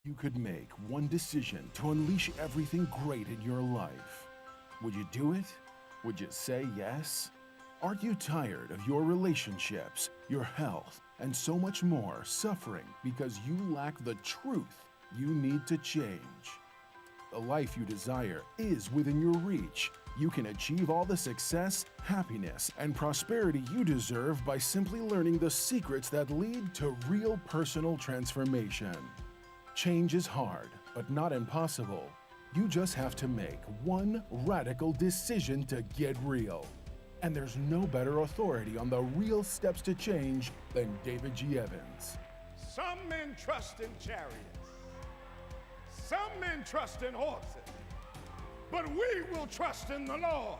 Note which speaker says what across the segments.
Speaker 1: You could make one decision to unleash everything great in your life. Would you do it? Would you say yes? Are you tired of your relationships, your health, and so much more suffering because you lack the truth you need to change? The life you desire is within your reach. You can achieve all the success, happiness, and prosperity you deserve by simply learning the secrets that lead to real personal transformation. Change is hard, but not impossible. You just have to make one radical decision to get real. And there's no better authority on the real steps to change than David G. Evans.
Speaker 2: Some men trust in chariots. Some men trust in horses. But we will trust in the Lord.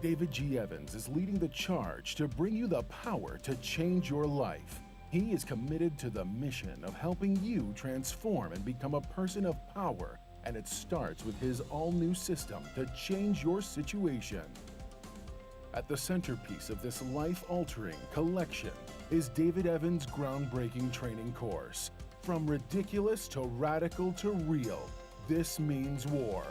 Speaker 1: David G. Evans is leading the charge to bring you the power to change your life. He is committed to the mission of helping you transform and become a person of power, and it starts with his all-new system to change your situation. At the centerpiece of this life-altering collection is David Evans' groundbreaking training course. From ridiculous to radical to real, this means war.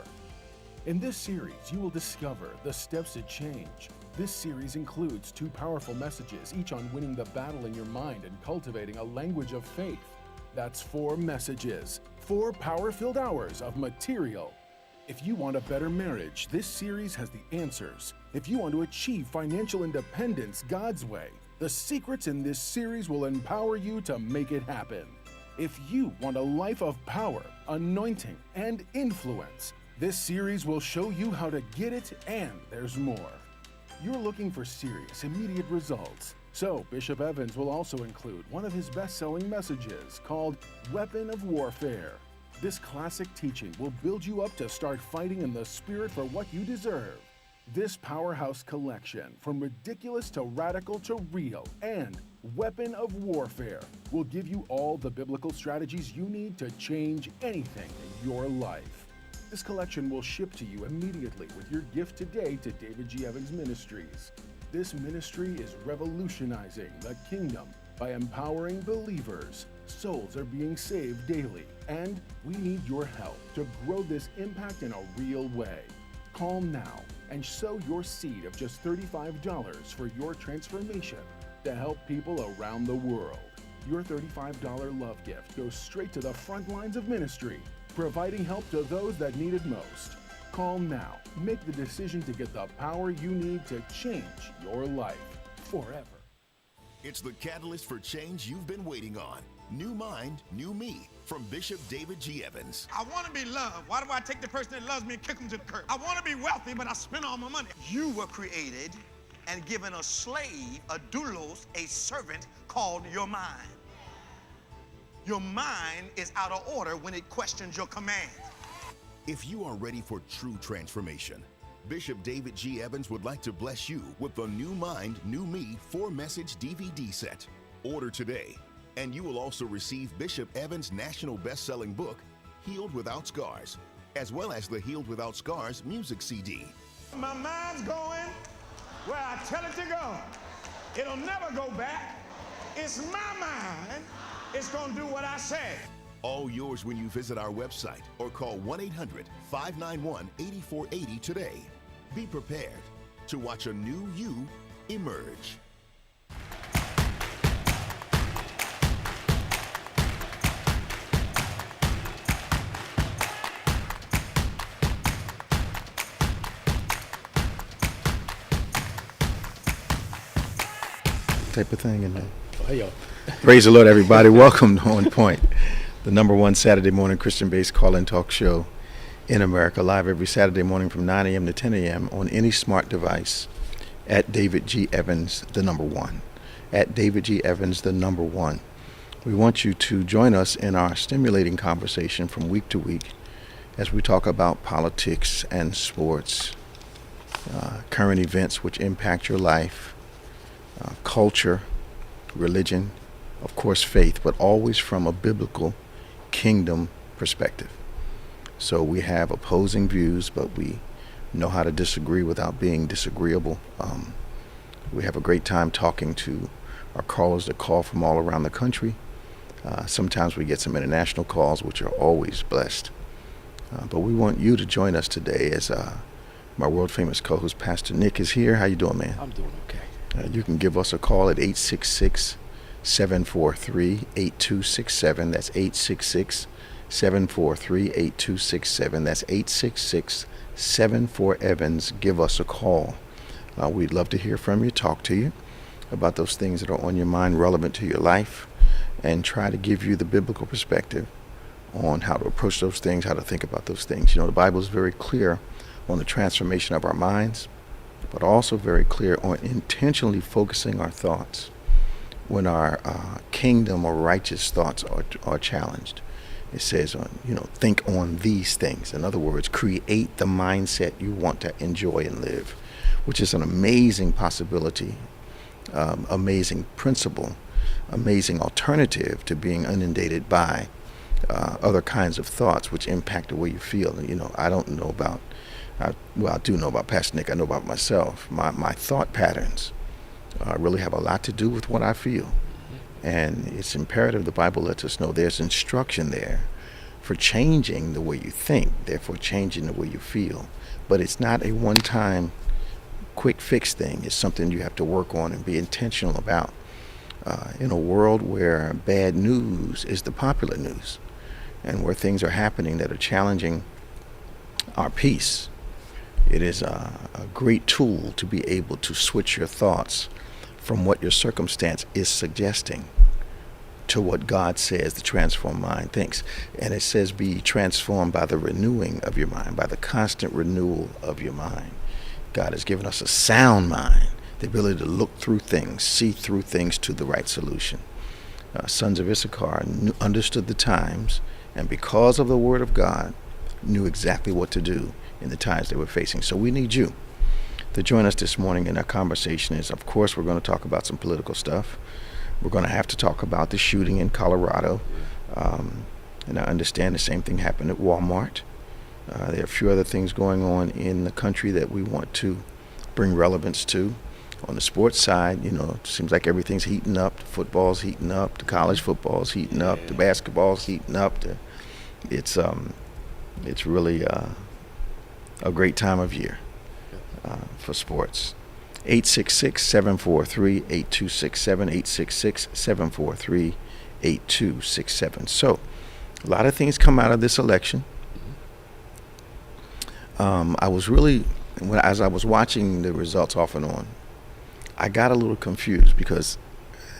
Speaker 1: In this series, you will discover the steps to change. This series includes 2 powerful messages, each on winning the battle in your mind and cultivating a language of faith. That's 4 messages, 4 power-filled hours of material. If you want a better marriage, this series has the answers. If you want to achieve financial independence God's way, the secrets in this series will empower you to make it happen. If you want a life of power, anointing, and influence, this series will show you how to get it, and there's more. You're looking for serious, immediate results. So Bishop Evans will also include one of his best-selling messages called Weapon of Warfare. This classic teaching will build you up to start fighting in the spirit for what you deserve. This powerhouse collection, from ridiculous to radical to real, and Weapon of Warfare, will give you all the biblical strategies you need to change anything in your life. This collection will ship to you immediately with your gift today to David G. Evans Ministries. This ministry is revolutionizing the kingdom by empowering believers. Souls are being saved daily, and we need your help to grow this impact in a real way. Call now and sow your seed of just $35 for your transformation to help people around the world. Your $35 love gift goes straight to the front lines of ministry, providing help to those that need it most. Call now. Make the decision to get the power you need to change your life forever.
Speaker 3: It's the catalyst for change you've been waiting on. New Mind, New Me, from Bishop David G. Evans.
Speaker 2: I want to be loved. Why do I take the person that loves me and kick them to the curb? I want to be wealthy, but I spend all my money. You were created and given a slave, a doulos, a servant called your mind. Your mind is out of order when it questions your commands.
Speaker 3: If you are ready for true transformation, Bishop David G. Evans would like to bless you with the New Mind, New Me 4-message DVD set. Order today, and you will also receive Bishop Evans' national best-selling book, Healed Without Scars, as well as the Healed Without Scars music CD.
Speaker 2: My mind's going where I tell it to go. It'll never go back. It's my mind. It's going to do what I say.
Speaker 3: All yours when you visit our website or call 1-800-591-8480 today. Be prepared to watch a new you emerge.
Speaker 4: Type of thing in there. Hey, yo. Praise the Lord, everybody. Welcome to OnPointe, the #1 Saturday morning Christian-based call-in talk show in America, live every Saturday morning from 9 a.m. to 10 a.m. on any smart device at David G. Evans, the #1. At David G. Evans, the #1. We want you to join us in our stimulating conversation from week to week as we talk about politics and sports, current events which impact your life, culture, religion, of course faith, but always from a biblical kingdom perspective. So we have opposing views, but we know how to disagree without being disagreeable. We have a great time talking to our callers that call from all around the country, Sometimes we get some international calls, which are always blessed. But we want you to join us today as my world-famous co-host, Pastor Nick, is here. How you doing, man?
Speaker 5: I'm doing okay.
Speaker 4: You can give us a call at 866-743-8267. That's 866-743-8267. That's 866-74-EVANS. Give us a call. We'd love to hear from you, talk to you about those things that are on your mind, relevant to your life, and try to give you the biblical perspective on how to approach those things, how to think about those things. You know, the Bible is very clear on the transformation of our minds, but also very clear on intentionally focusing our thoughts when our kingdom or righteous thoughts are challenged. It says, think on these things. In other words, create the mindset you want to enjoy and live, which is an amazing possibility, amazing principle, amazing alternative to being inundated by other kinds of thoughts which impact the way you feel. I don't know about, I do know about Pastor Nick. I know about myself. My thought patterns really have a lot to do with what I feel. And it's imperative, the Bible lets us know there's instruction there for changing the way you think, therefore changing the way you feel. But it's not a one-time quick fix thing. It's something you have to work on and be intentional about. In a world where bad news is the popular news and where things are happening that are challenging our peace, it is a great tool to be able to switch your thoughts from what your circumstance is suggesting to what God says the transformed mind thinks. And it says be transformed by the renewing of your mind, by the constant renewal of your mind. God has given us a sound mind, the ability to look through things, see through things to the right solution. Sons of Issachar understood the times, and because of the word of God, knew exactly what to do in the times they were facing. So we need you to join us this morning in our conversation. Of course, we're going to talk about some political stuff. We're going to have to talk about the shooting in Colorado. And I understand the same thing happened at Walmart. There are a few other things going on in the country that we want to bring relevance to. On the sports side, it seems like everything's heating up. The football's heating up. The college football's heating up. The basketball's heating up. It's really a great time of year for sports. 866-743-8267, 866-743-8267. So a lot of things come out of this election. I was really, as I was watching the results off and on, I got a little confused because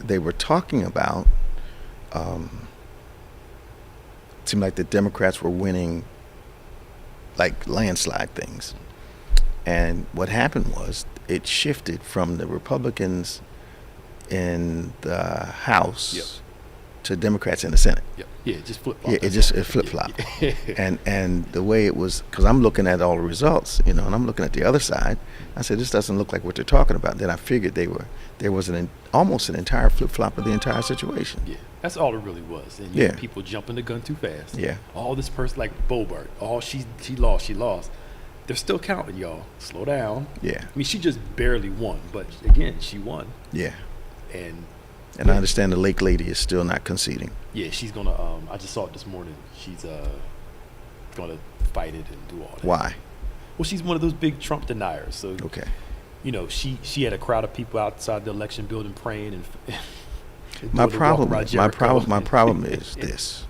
Speaker 4: they were talking about, it seemed like the Democrats were winning like landslide things. And what happened was it shifted from the Republicans in the House to Democrats in the Senate.
Speaker 5: Yeah, just flip-flop.
Speaker 4: Yeah, it flip-flopped. And the way it was, because I'm looking at all the results, and I'm looking at the other side. I said, this doesn't look like what they're talking about. Then I figured there was almost an entire flip-flop of the entire situation.
Speaker 5: Yeah, that's all it really was. And you had people jumping the gun too fast.
Speaker 4: Yeah.
Speaker 5: All this person like Bobart, she lost. They're still counting, y'all. Slow down.
Speaker 4: Yeah.
Speaker 5: I mean, she just barely won, but again, she won.
Speaker 4: Yeah.
Speaker 5: And
Speaker 4: I understand the Lake lady is still not conceding.
Speaker 5: Yeah, she's gonna. I just saw it this morning. She's gonna fight it and do all that.
Speaker 4: Why?
Speaker 5: Well, she's one of those big Trump deniers. So
Speaker 4: okay.
Speaker 5: She had a crowd of people outside the election building praying and.
Speaker 4: My problem is this.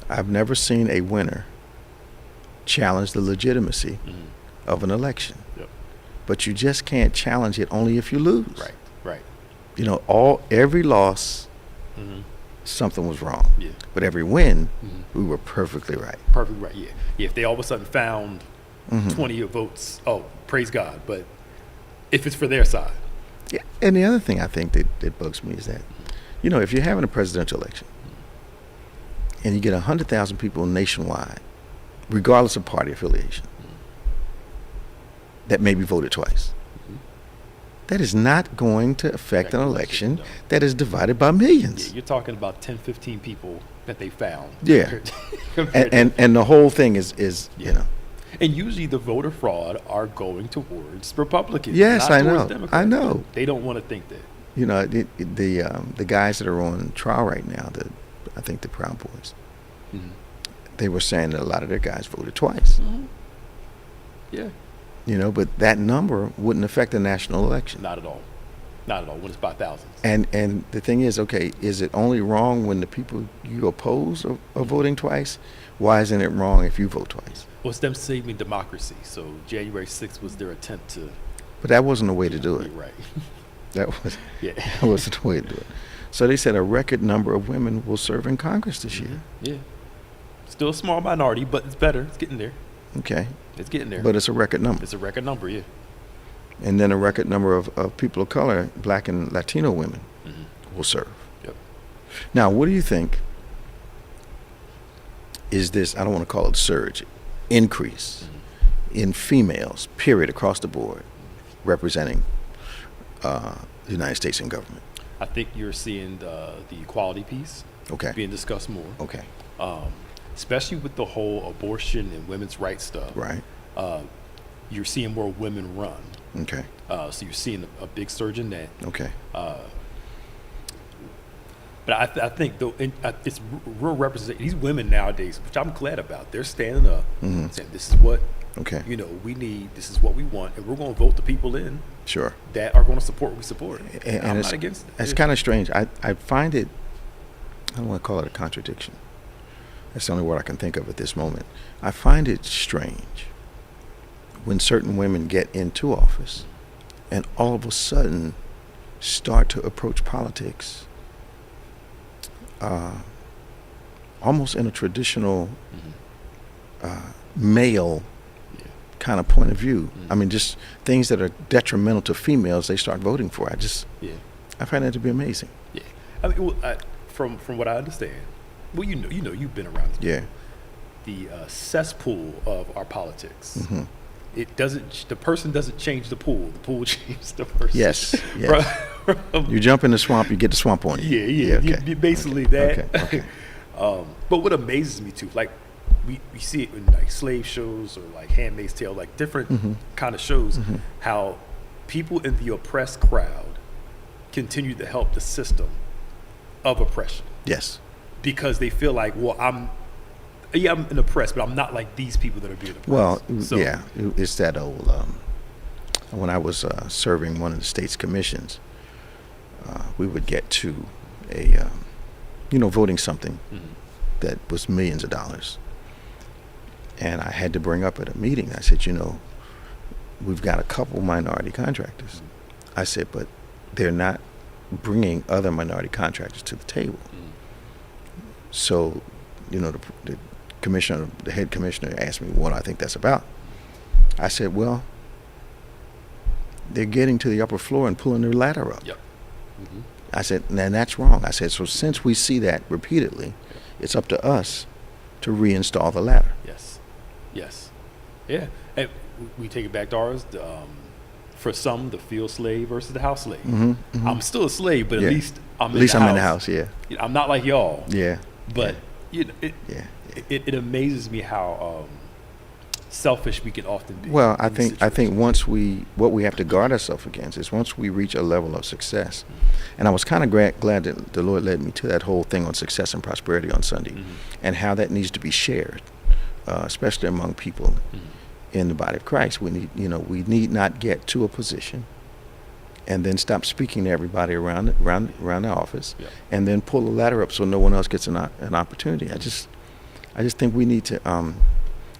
Speaker 4: I've never seen a winner challenge the legitimacy of an election.
Speaker 5: Yep.
Speaker 4: But you just can't challenge it only if you lose.
Speaker 5: Right.
Speaker 4: Every loss, something was wrong.
Speaker 5: Yeah.
Speaker 4: But every win, we were perfectly right.
Speaker 5: Perfectly right, yeah. If they all of a sudden found 20 votes, praise God. But if it's for their side.
Speaker 4: Yeah. And the other thing I think that bugs me is that, if you're having a presidential election and you get 100,000 people nationwide, regardless of party affiliation, that maybe voted twice. That is not going to affect an election that is divided by millions.
Speaker 5: Yeah, you're talking about 10, 15 people that they found.
Speaker 4: Yeah. and the whole thing is
Speaker 5: And usually the voter fraud are going towards Republicans.
Speaker 4: Yes,
Speaker 5: not
Speaker 4: I
Speaker 5: towards
Speaker 4: know.
Speaker 5: Democrats.
Speaker 4: I know.
Speaker 5: They don't want to think that.
Speaker 4: You know, the guys that are on trial right now, I think the Proud Boys, they were saying that a lot of their guys voted twice.
Speaker 5: Yeah.
Speaker 4: You know, but that number wouldn't affect the national election.
Speaker 5: Not at all. Not at all. When it's by thousands.
Speaker 4: And the thing is, okay, is it only wrong when the people you oppose are voting twice? Why isn't it wrong if you vote twice?
Speaker 5: Well, it's them saving democracy. So January 6th was their attempt to.
Speaker 4: But that wasn't the way to do it.
Speaker 5: You're right.
Speaker 4: That wasn't the way to do it. So they said a record number of women will serve in Congress this year.
Speaker 5: Yeah. Still a small minority, but it's better. It's getting there.
Speaker 4: Okay.
Speaker 5: It's getting there.
Speaker 4: But it's a record number.
Speaker 5: It's a record number, yeah.
Speaker 4: And then a record number of people of color, Black and Latino women, will serve.
Speaker 5: Yep.
Speaker 4: Now, what do you think is this, I don't want to call it surge, increase in females, period, across the board, representing the United States in government?
Speaker 5: I think you're seeing the equality piece being discussed more.
Speaker 4: Okay.
Speaker 5: Especially with the whole abortion and women's rights stuff.
Speaker 4: Right.
Speaker 5: You're seeing more women run.
Speaker 4: Okay.
Speaker 5: So you're seeing a big surge in that.
Speaker 4: Okay.
Speaker 5: But I think it's real representation. These women nowadays, which I'm glad about, they're standing up, saying this is what we need. This is what we want, and we're going to vote the people in.
Speaker 4: Sure.
Speaker 5: That are going to support what we support.
Speaker 4: And
Speaker 5: I'm
Speaker 4: it's,
Speaker 5: not against it.
Speaker 4: It's kind of strange. I find it. I don't want to call it a contradiction. That's the only word I can think of at this moment. I find it strange when certain women get into office and all of a sudden start to approach politics almost in a traditional male kind of point of view. I mean, just things that are detrimental to females, they start voting for. I find that to be amazing.
Speaker 5: Yeah. I mean, from what I understand, well, you know, you've been around.
Speaker 4: Yeah.
Speaker 5: The cesspool of our politics. It doesn't. The person doesn't change the pool. The pool changes the person.
Speaker 4: Yes. You jump in the swamp, you get the swamp on you.
Speaker 5: Yeah.
Speaker 4: Okay.
Speaker 5: Basically that.
Speaker 4: Okay.
Speaker 5: But what amazes me too, like we see it in like slave shows or like Handmaid's Tale, like different kind of shows, how people in the oppressed crowd continue to help the system of oppression.
Speaker 4: Yes.
Speaker 5: Because they feel like, well, I'm an oppressed, but I'm not like these people that are being oppressed.
Speaker 4: Well, yeah, it's that old. When I was serving one of the state's commissions, we would get to a, voting something that was millions of dollars. And I had to bring up at a meeting, I said, we've got a couple minority contractors. I said, but they're not bringing other minority contractors to the table. So, the commissioner, the head commissioner asked me what I think that's about. I said, well, they're getting to the upper floor and pulling their ladder up.
Speaker 5: Yep.
Speaker 4: I said, and that's wrong. I said, so since we see that repeatedly, it's up to us to reinstall the ladder.
Speaker 5: Yes. Yeah. And we take it back to ours. For some, the field slave versus the house slave. I'm still a slave, but at least I'm in the house. Yeah. I'm not like y'all.
Speaker 4: Yeah.
Speaker 5: But it amazes me how selfish we can often be.
Speaker 4: Well, I think what we have to guard ourselves against is once we reach a level of success, and I was kind of glad that the Lord led me to that whole thing on success and prosperity on Sunday, and how that needs to be shared, especially among people in the body of Christ. We need not get to a position and then stop speaking to everybody around the office, and then pull the ladder up so no one else gets an opportunity. I just think we need to.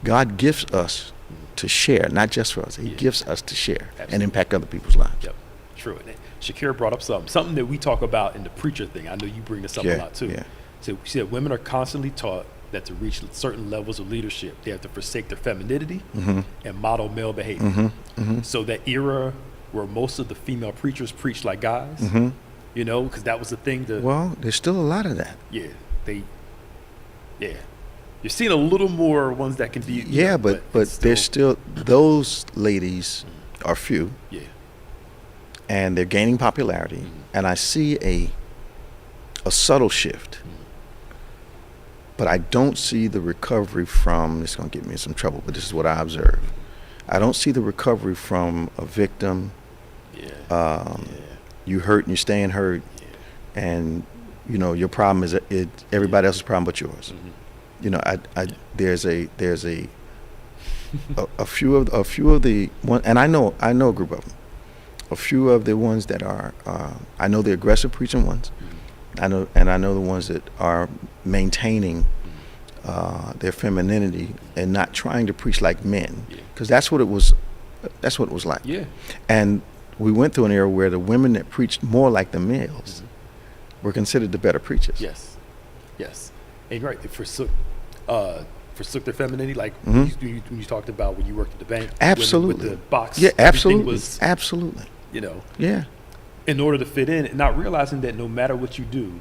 Speaker 4: God gives us to share, not just for us. He gives us to share and impact other people's lives.
Speaker 5: Yep, true. And Shakira brought up something that we talk about in the preacher thing. I know you bring this up a lot too. Yeah. So she said women are constantly taught that to reach certain levels of leadership, they have to forsake their femininity and model male behavior. So that era where most of the female preachers preached like guys, because that was the thing.
Speaker 4: Well, there's still a lot of that.
Speaker 5: Yeah, you're seeing a little more ones that can be.
Speaker 4: Yeah, but there's still those ladies are few.
Speaker 5: Yeah,
Speaker 4: and they're gaining popularity, and I see a subtle shift. But I don't see the recovery from. It's going to get me in some trouble, but this is what I observe. I don't see the recovery from a victim you hurt and you're staying hurt, and you know your problem is everybody else's problem but yours. You know, there's a few of the one, and I know a group of them. A few of the ones that are I know the aggressive preaching ones. I know the ones that are maintaining their femininity and not trying to preach like men, because that's what it was like. Yeah. And we went through an era where the women that preached more like the males were considered the better preachers.
Speaker 5: Yes. And you're right, they forsook their femininity, like when you talked about when you worked at the bank.
Speaker 4: Absolutely.
Speaker 5: With the box.
Speaker 4: Yeah, absolutely. Absolutely.
Speaker 5: You know.
Speaker 4: Yeah.
Speaker 5: In order to fit in, and not realizing that no matter what you do,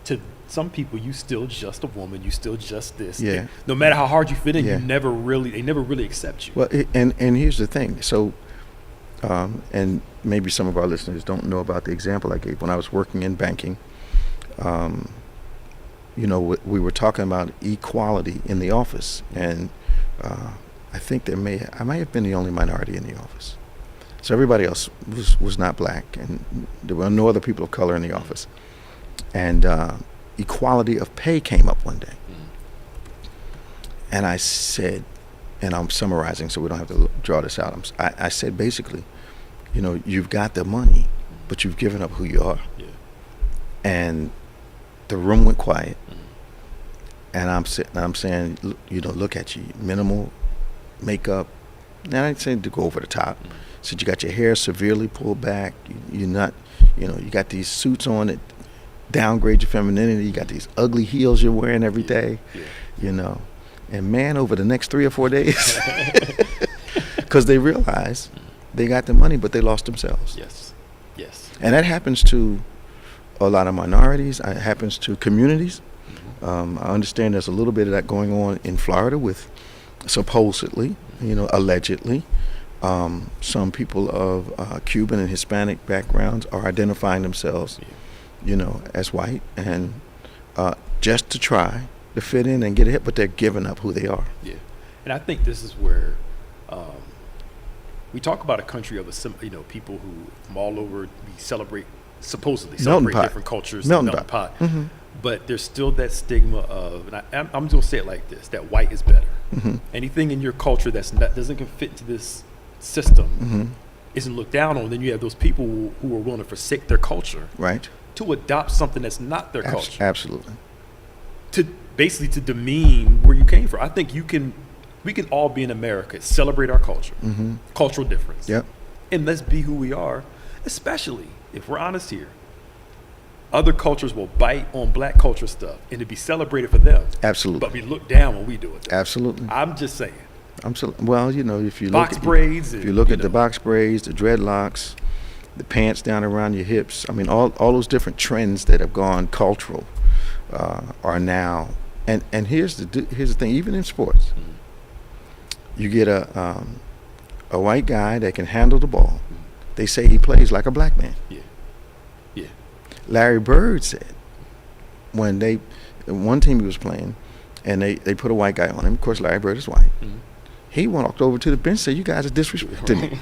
Speaker 5: to some people you still just a woman, you still just this.
Speaker 4: Yeah.
Speaker 5: No matter how hard you fit in, they never really accept you.
Speaker 4: Well, and here's the thing. So, and maybe some of our listeners don't know about the example I gave when I was working in banking. You know, we were talking about equality in the office, and I think I may have been the only minority in the office. So everybody else was not black, and there were no other people of color in the office. And equality of pay came up one day. And I said, and I'm summarizing so we don't have to draw this out. I said basically, you know, you've got the money, but you've given up who you are. Yeah. And the room went quiet. And I'm saying, you know, look at you, minimal makeup. Now I didn't say to go over the top. So you got your hair severely pulled back. You're not, you know, you got these suits on that downgrade your femininity. You got these ugly heels you're wearing every day, you know. And man, over the next 3 or 4 days, because they realized they got the money, but they lost themselves.
Speaker 5: Yes.
Speaker 4: And that happens to a lot of minorities. It happens to communities. I understand there's a little bit of that going on in Florida with supposedly, you know, allegedly, some people of Cuban and Hispanic backgrounds are identifying themselves, you know, as white, and just to try to fit in and get ahead, but they're giving up who they are.
Speaker 5: Yeah, and I think this is where we talk about a country of people who from all over supposedly celebrate different cultures, melting pot. But there's still that stigma of, and I'm just gonna say it like this: that white is better. Anything in your culture doesn't fit into this system isn't looked down on. Then you have those people who are willing to forsake their culture,
Speaker 4: right,
Speaker 5: to adopt something that's not their culture.
Speaker 4: Absolutely.
Speaker 5: To basically to demean where you came from. I think we can all be in America, celebrate our culture, cultural difference.
Speaker 4: Yep.
Speaker 5: And let's be who we are, especially if we're honest here. Other cultures will bite on black culture stuff and to be celebrated for them.
Speaker 4: Absolutely.
Speaker 5: But we look down when we do it.
Speaker 4: Absolutely.
Speaker 5: I'm just saying.
Speaker 4: Well, you know, if you
Speaker 5: look at the
Speaker 4: box braids, the dreadlocks, the pants down around your hips, I mean, all those different trends that have gone cultural are now. And here's the thing. Even in sports, you get a white guy that can handle the ball. They say he plays like a black man.
Speaker 5: Yeah.
Speaker 4: Larry Bird said when one team he was playing, and they put a white guy on him. Of course, Larry Bird is white. He walked over to the bench and said, "You guys are disrespecting me."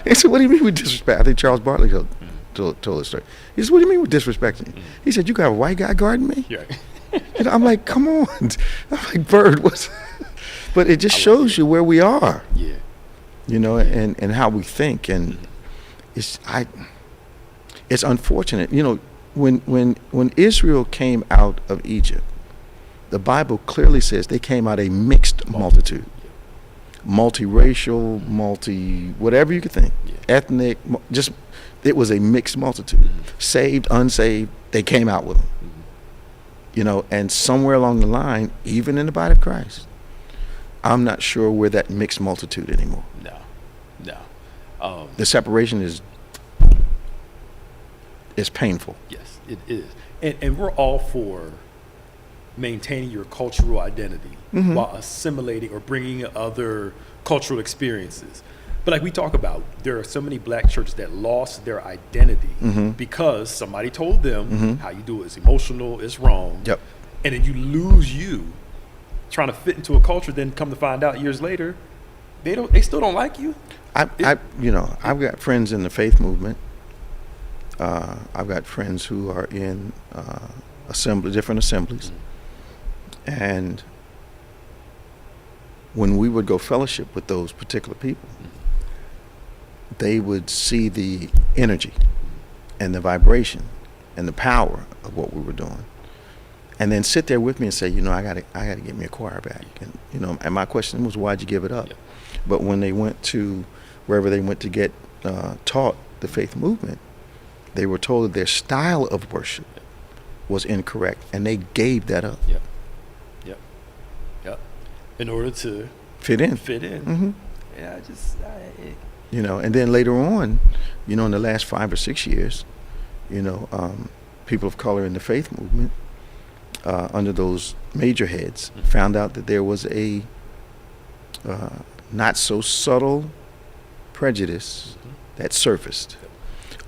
Speaker 4: He said, "What do you mean with disrespect?" I think Charles Barkley told the story. He said, "What do you mean with disrespecting me?" He said, "You got a white guy guarding me?" Yeah. And I'm like, "Come on!" I'm like, "Bird, what's?" But it just shows you where we are.
Speaker 5: Yeah.
Speaker 4: You know, and how we think, and it's unfortunate. You know, when Israel came out of Egypt, the Bible clearly says they came out a mixed multitude. Multiracial, whatever you could think. Ethnic, it was a mixed multitude. Saved, unsaved, they came out with them. You know, and somewhere along the line, even in the body of Christ, I'm not sure we're that mixed multitude anymore.
Speaker 5: No.
Speaker 4: The separation is painful.
Speaker 5: Yes, it is. And we're all for maintaining your cultural identity while assimilating or bringing other cultural experiences. But like we talk about, there are so many black churches that lost their identity because somebody told them how you do it is emotional, it's wrong.
Speaker 4: Yep.
Speaker 5: And then you lose you trying to fit into a culture, then come to find out years later, they still don't like you.
Speaker 4: I've got friends in the faith movement, I've got friends who are in different assemblies, and when we would go fellowship with those particular people, they would see the energy and the vibration and the power of what we were doing, and then sit there with me and say, I gotta get me a choir back, and my question was, why'd you give it up? Yeah. But when they went to wherever they went to get taught the faith movement, they were told that their style of worship was incorrect, and they gave that up.
Speaker 5: Yep. In order to
Speaker 4: fit in.
Speaker 5: Mm-hmm. Yeah,
Speaker 4: and then later on, in the last 5 or 6 years, people of color in the faith movement, under those major heads, found out that there was a not so subtle prejudice that surfaced.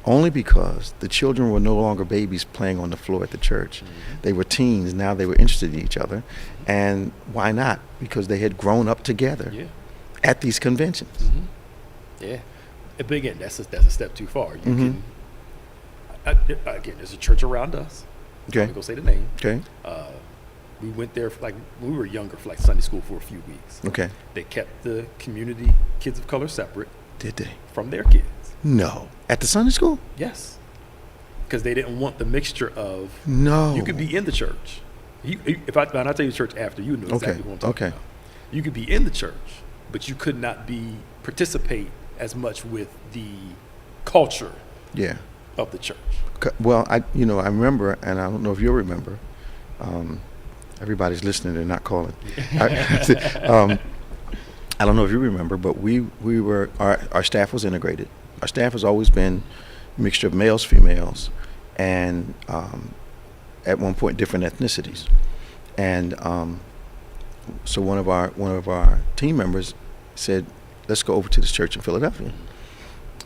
Speaker 4: Only because the children were no longer babies playing on the floor at the church. They were teens. Now they were interested in each other. And why not? Because they had grown up together at these conventions.
Speaker 5: Yeah. But again, that's a step too far. You can, again, there's a church around us.
Speaker 4: Okay.
Speaker 5: I'm going to say the name.
Speaker 4: Okay.
Speaker 5: We went there when we were younger for Sunday school for a few weeks.
Speaker 4: Okay.
Speaker 5: They kept the community kids of color separate.
Speaker 4: Did they?
Speaker 5: From their kids.
Speaker 4: No. At the Sunday school?
Speaker 5: Yes. Because they didn't want the mixture of.
Speaker 4: No.
Speaker 5: You could be in the church. When I tell you church after, you know exactly what I'm talking about. You could be in the church, but you could not participate as much with the culture of the church.
Speaker 4: Well, I remember, and I don't know if you'll remember. Everybody's listening; they're not calling. I don't know if you remember, but we were our staff was integrated. Our staff has always been a mixture of males, females, and at one point different ethnicities. And so one of our team members said, "Let's go over to this church in Philadelphia."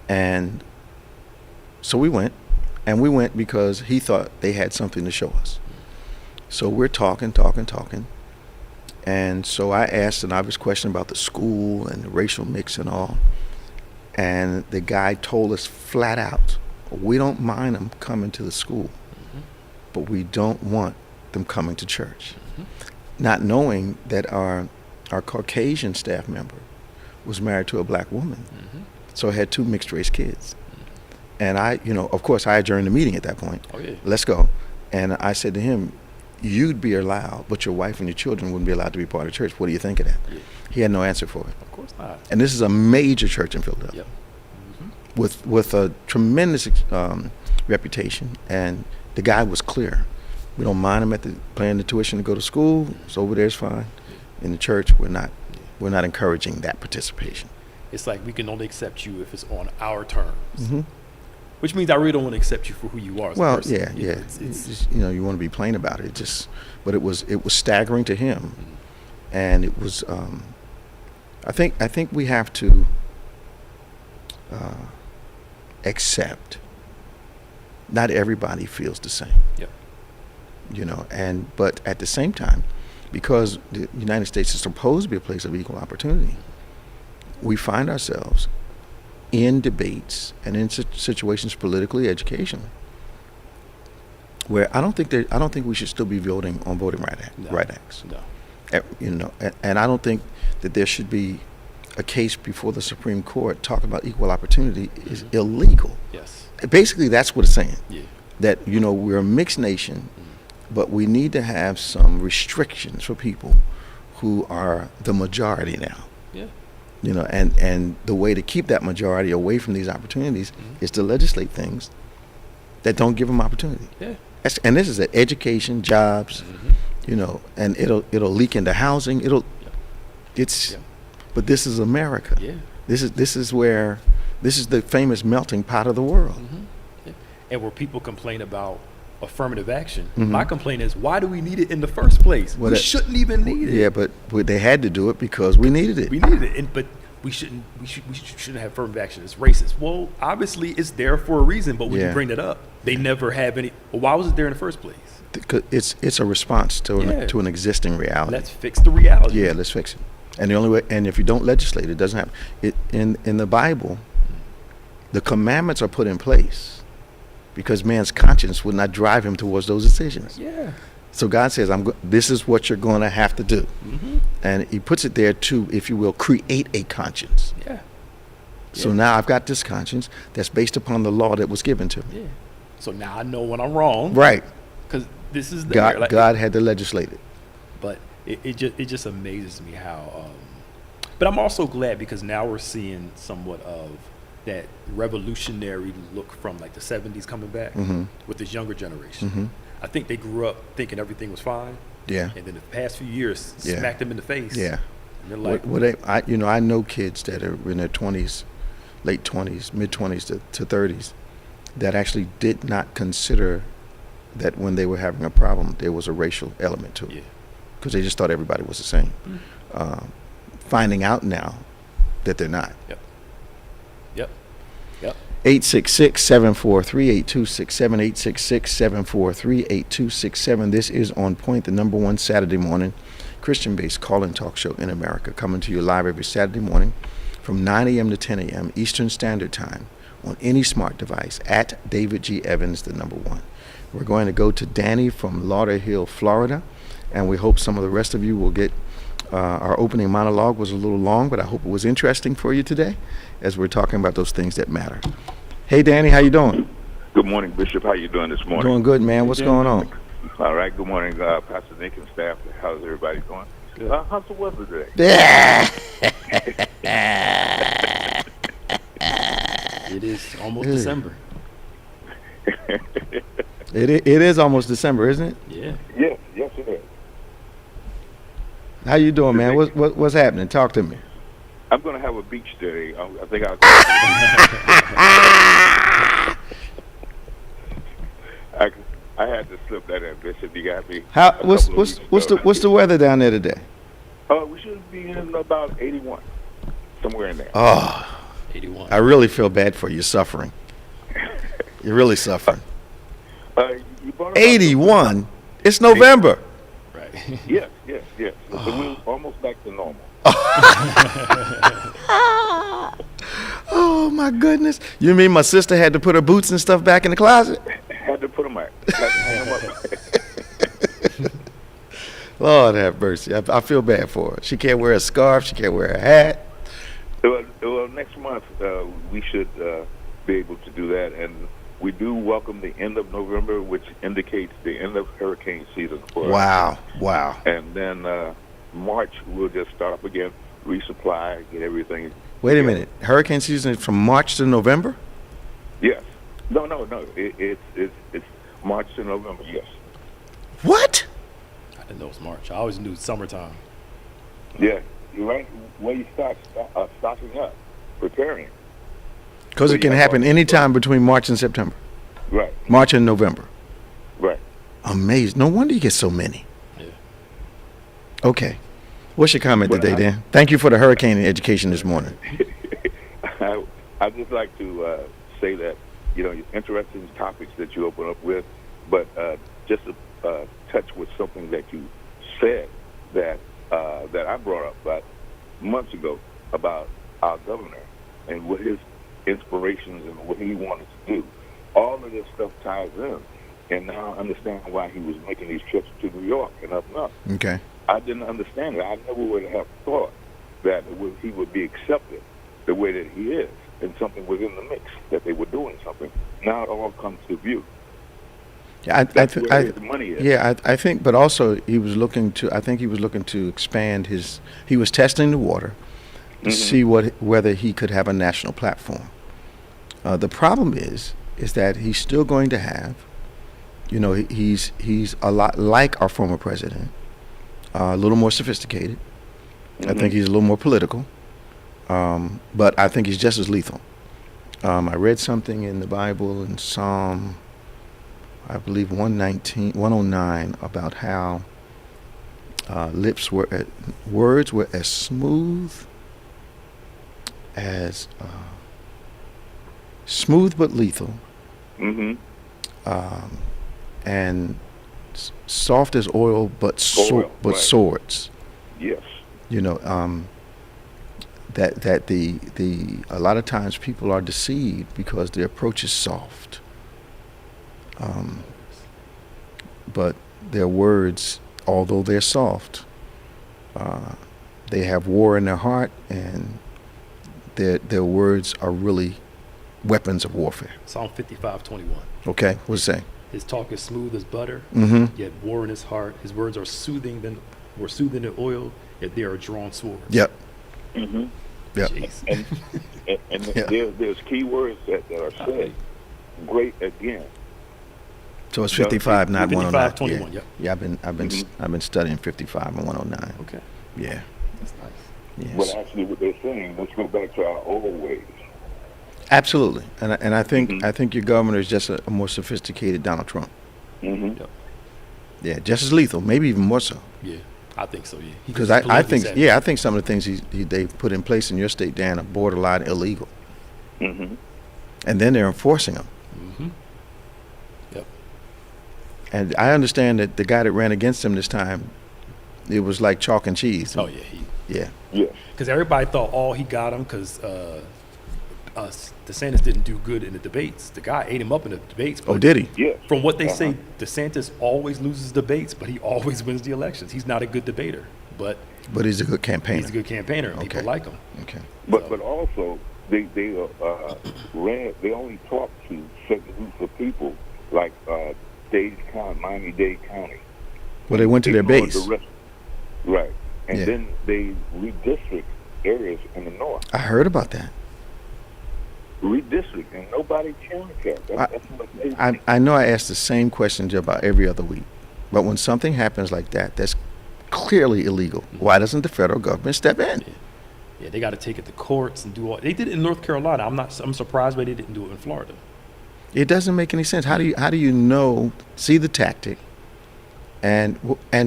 Speaker 4: And so we went, because he thought they had something to show us. So we're talking. And so I asked an obvious question about the school and the racial mix and all. And the guy told us flat out, we don't mind them coming to the school, but we don't want them coming to church. Not knowing that our Caucasian staff member was married to a black woman. So had 2 mixed race kids. And I, of course, I adjourned the meeting at that point.
Speaker 5: Oh, yeah.
Speaker 4: Let's go. And I said to him, you'd be allowed, but your wife and your children wouldn't be allowed to be part of church. What do you think of that? Yeah. He had no answer for it.
Speaker 5: Of course not.
Speaker 4: And this is a major church in Philadelphia. Yep. With a tremendous reputation. And the guy was clear. We don't mind him paying the tuition to go to school. So over there's fine. In the church, we're not encouraging that participation.
Speaker 5: It's like we can only accept you if it's on our terms. Which means I really don't want to accept you for who you are as a person.
Speaker 4: It's just, you want to be plain about it. But it was staggering to him, and it was. I think we have to accept. Not everybody feels the same. Yep. But at the same time, because the United States is supposed to be a place of equal opportunity, we find ourselves in debates and in situations politically, educationally, where I don't think we should still be voting on voting right acts.
Speaker 5: No.
Speaker 4: And I don't think that there should be a case before the Supreme Court talking about equal opportunity is illegal.
Speaker 5: Yes.
Speaker 4: Basically, that's what it's saying.
Speaker 5: Yeah.
Speaker 4: That we're a mixed nation, but we need to have some restrictions for people who are the majority now.
Speaker 5: Yeah.
Speaker 4: And the way to keep that majority away from these opportunities is to legislate things that don't give them opportunity.
Speaker 5: Yeah.
Speaker 4: And this is education, jobs, and it'll leak into housing. But this is America.
Speaker 5: Yeah.
Speaker 4: This is the famous melting pot of the world.
Speaker 5: Yeah. And where people complain about affirmative action, my complaint is, why do we need it in the first place? We shouldn't even need it.
Speaker 4: Yeah, but they had to do it because we needed it.
Speaker 5: We needed it, but we shouldn't have affirmative action. It's racist. Well, obviously it's there for a reason, but when you bring that up, they never have any. Well, why was it there in the first place?
Speaker 4: It's a response to an existing reality.
Speaker 5: Let's fix the reality.
Speaker 4: Yeah, let's fix it. And the only way, and if you don't legislate, it doesn't happen. In the Bible, the commandments are put in place because man's conscience would not drive him towards those decisions.
Speaker 5: Yeah.
Speaker 4: So God says, this is what you're going to have to do. And he puts it there to, if you will, create a conscience.
Speaker 5: Yeah.
Speaker 4: So now I've got this conscience that's based upon the law that was given to me.
Speaker 5: Yeah. So now I know when I'm wrong.
Speaker 4: Right.
Speaker 5: Because this is
Speaker 4: God had to legislate it.
Speaker 5: But it just amazes me how. But I'm also glad because now we're seeing somewhat of that revolutionary look from like the 70s coming back with this younger generation. I think they grew up thinking everything was fine.
Speaker 4: Yeah.
Speaker 5: And then the past few years smacked them in the face.
Speaker 4: Yeah.
Speaker 5: And they're like,
Speaker 4: I know kids that are in their 20s, late 20s, mid 20s to 30s that actually did not consider that when they were having a problem, there was a racial element to it. Because they just thought everybody was the same. Finding out now that they're not.
Speaker 5: Yep.
Speaker 4: 866-743-8267, 866-743-8267. This is On Point, the number one Saturday morning Christian-based call-in talk show in America, coming to you live every Saturday morning from 9 a.m. to 10 a.m. Eastern Standard Time on any smart device at David G. Evans, the number one. We're going to go to Danny from Lauderhill, Florida, and we hope some of the rest of you will get our opening monologue was a little long, but I hope it was interesting for you today as we're talking about those things that matter. Hey, Danny, how you doing?
Speaker 6: Good morning, Bishop. How you doing this morning?
Speaker 4: Doing good, man. What's going on?
Speaker 6: All right. Good morning, Pastor Nick and staff. How's everybody doing? How's the weather today?
Speaker 5: it is almost December.
Speaker 4: It is almost December, isn't it?
Speaker 5: Yeah.
Speaker 6: Yes, it is.
Speaker 4: How you doing, man? What's happening? Talk to me.
Speaker 6: I'm going to have a beach day. I think I had to slip that in, Bishop. You got me.
Speaker 4: What's the weather down there today?
Speaker 6: We should be in about 81, somewhere in there.
Speaker 4: Oh,
Speaker 5: 81.
Speaker 4: I really feel bad for you suffering. You're really suffering. 81. It's November.
Speaker 5: Right.
Speaker 6: Yes. So we're almost back to normal.
Speaker 4: Oh my goodness! You mean my sister had to put her boots and stuff back in the closet?
Speaker 6: Had to put them back.
Speaker 4: Lord have mercy. I feel bad for her. She can't wear a scarf. She can't wear a hat.
Speaker 6: Well, next month we should be able to do that, and we do welcome the end of November, which indicates the end of hurricane season for us. Wow. And then March, we'll just start up again, resupply, get everything.
Speaker 4: Wait a minute. Hurricane season is from March to November?
Speaker 6: Yes. No. It's March to November, yes.
Speaker 4: What?
Speaker 5: I didn't know it was March. I always knew summertime.
Speaker 6: Yeah. You're right. When you start stocking up, preparing.
Speaker 4: Because it can happen any time between March and September.
Speaker 6: Right.
Speaker 4: March and November.
Speaker 6: Right.
Speaker 4: Amazing. No wonder you get so many.
Speaker 5: Yeah.
Speaker 4: Okay. What's your comment today, Dan? Thank you for the hurricane education this morning.
Speaker 6: I'd just like to say that, interesting topics that you open up with, but just to touch with something that you said that I brought up about months ago about our governor and what his inspirations and what he wanted to do. All of this stuff ties in, and now I understand why he was making these trips to New York and up north.
Speaker 4: Okay.
Speaker 6: I didn't understand it. I never would have thought that he would be accepted the way that he is, and something was in the mix, that they were doing something. Now it all comes to view.
Speaker 4: Yeah,
Speaker 6: That's where his money is.
Speaker 4: Yeah, I think, but also he was looking to expand he was testing the water to see whether he could have a national platform. The problem is that he's still going to have, he's a lot like our former president, a little more sophisticated. I think he's a little more political, but I think he's just as lethal. I read something in the Bible in Psalm, I believe 109, about how words were as smooth but lethal, and soft as oil, but swords.
Speaker 6: Yes.
Speaker 4: That a lot of times people are deceived because the approach is soft, But their words, although they're soft, they have war in their heart, and their words are really weapons of warfare.
Speaker 5: Psalm 55:21.
Speaker 4: Okay, what's it say?
Speaker 5: His talk is smooth as butter,
Speaker 4: Mm-hmm.
Speaker 5: yet war in his heart. His words are soothing than oil, yet they are drawn swords.
Speaker 4: Yep.
Speaker 6: Mm-hmm.
Speaker 4: Yep.
Speaker 5: Jeez.
Speaker 6: And
Speaker 4: Yeah.
Speaker 6: there's key words that are said. Great again.
Speaker 4: So it's 55, not 109.
Speaker 5: 55:21.
Speaker 4: Yeah.
Speaker 5: Yep.
Speaker 4: Yeah, I've been studying 55 and 109.
Speaker 5: Okay.
Speaker 4: Yeah.
Speaker 5: That's nice.
Speaker 4: Yes.
Speaker 6: But actually, what they're saying, let's go back to our old ways.
Speaker 4: Absolutely. And I think
Speaker 6: Mhm.
Speaker 4: I think your governor is just a more sophisticated Donald Trump.
Speaker 6: Mm-hmm.
Speaker 5: Yep.
Speaker 4: Yeah, just as lethal, maybe even more so.
Speaker 5: Yeah, I think so. Yeah. He
Speaker 4: Because
Speaker 5: just
Speaker 4: I
Speaker 5: politically
Speaker 4: think
Speaker 5: savvy.
Speaker 4: I think some of the things they put in place in your state, Dan, are borderline illegal,
Speaker 6: Mm-hmm.
Speaker 4: and then they're enforcing them.
Speaker 5: Mhm. Yep.
Speaker 4: And I understand that the guy that ran against him this time, it was like chalk and cheese.
Speaker 5: Oh yeah.
Speaker 4: Yeah.
Speaker 6: Yes.
Speaker 5: Because everybody thought, he got him because DeSantis didn't do good in the debates. The guy ate him up in the debates.
Speaker 4: Oh,
Speaker 5: but
Speaker 4: did he?
Speaker 6: Yes.
Speaker 5: From what they
Speaker 6: Uh-huh.
Speaker 5: say, DeSantis always loses debates, but he always wins the elections. He's not a good debater, but
Speaker 4: But he's a good campaigner.
Speaker 5: he's a good campaigner. And People
Speaker 4: Okay.
Speaker 5: like him.
Speaker 4: Okay.
Speaker 6: But also they only talk to certain groups of people like Miami-Dade County.
Speaker 4: Well, they went to their
Speaker 6: Ignored
Speaker 4: base.
Speaker 6: the rest. Right. And
Speaker 4: Yeah.
Speaker 6: then they redistrict areas in the north.
Speaker 4: I heard about that.
Speaker 6: Redistrict, and nobody challenged that. That's what they
Speaker 4: I know I ask the same question just about every other week, but when something happens like that, that's clearly illegal. Why doesn't the federal government step in?
Speaker 5: Yeah, they got to take it to courts and do all. They did it in North Carolina. I'm surprised they didn't do it in Florida.
Speaker 4: It doesn't make any sense. How do you know? See the tactic, and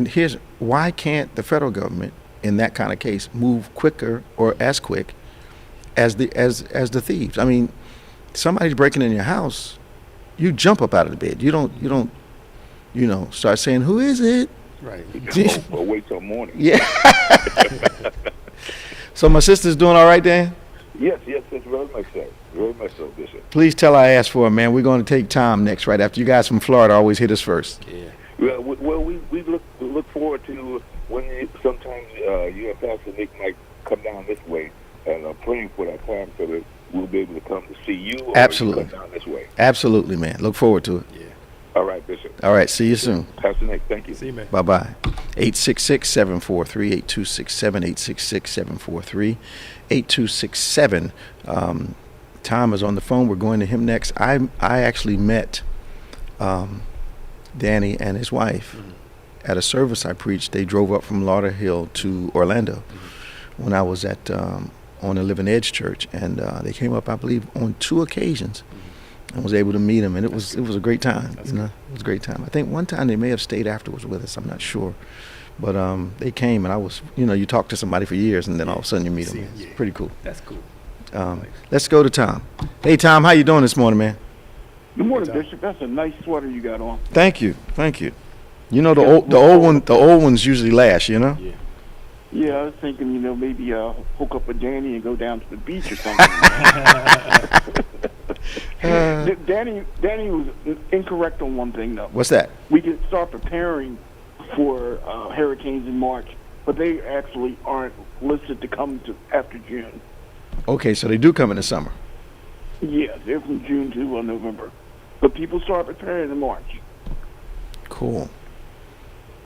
Speaker 4: here's why can't the federal government in that kind of case move quicker or as quick as the thieves? I mean, somebody's breaking in your house, you jump up out of the bed. You don't start saying, "Who is it?"
Speaker 5: Right.
Speaker 6: or wait till morning.
Speaker 4: Yeah. So my sister's doing all right, Dan?
Speaker 6: Yes, very much so. Very much so, Bishop.
Speaker 4: Please tell her I asked for her, man. We're going to take Tom next, right after you guys from Florida always hit us first.
Speaker 5: Yeah.
Speaker 6: Well, we look forward to when sometimes you and Pastor Nick might come down this way, and I'm praying for that time so that we'll be able to come to see you. Or
Speaker 4: Absolutely.
Speaker 6: You come down this way.
Speaker 4: Absolutely, man. Look forward to it.
Speaker 5: Yeah.
Speaker 6: All right, Bishop.
Speaker 4: All right. See you soon.
Speaker 6: Pastor Nick, thank you.
Speaker 5: See you, man.
Speaker 4: Bye-bye. 866-743-8267, 866-743-8267. Tom is on the phone. We're going to him next. I actually met Danny and his wife at a service I preached. They drove up from Lauderhill to Orlando when I was at on the Living Edge Church, and they came up, I believe, on 2 occasions. I was able to meet him, and it was a great time. It was a great time. I think one time they may have stayed afterwards with us. I'm not sure, but they came, and I was, you talk to somebody for years, and then all of a sudden you meet them. It's pretty cool.
Speaker 5: That's cool.
Speaker 4: Let's go to Tom. Hey, Tom, how you doing this morning, man?
Speaker 7: Good morning, Bishop. That's a nice sweater you got on.
Speaker 4: Thank you. You know the old ones usually last.
Speaker 5: Yeah.
Speaker 7: Yeah, I was thinking, maybe hook up with Danny and go down to the beach or something. Danny was incorrect on one thing, though.
Speaker 4: What's that?
Speaker 7: We can start preparing for hurricanes in March, but they actually aren't listed to come to after June.
Speaker 4: Okay, so they do come in the summer.
Speaker 7: Yeah, they're from June to November. But people start preparing in March.
Speaker 4: Cool.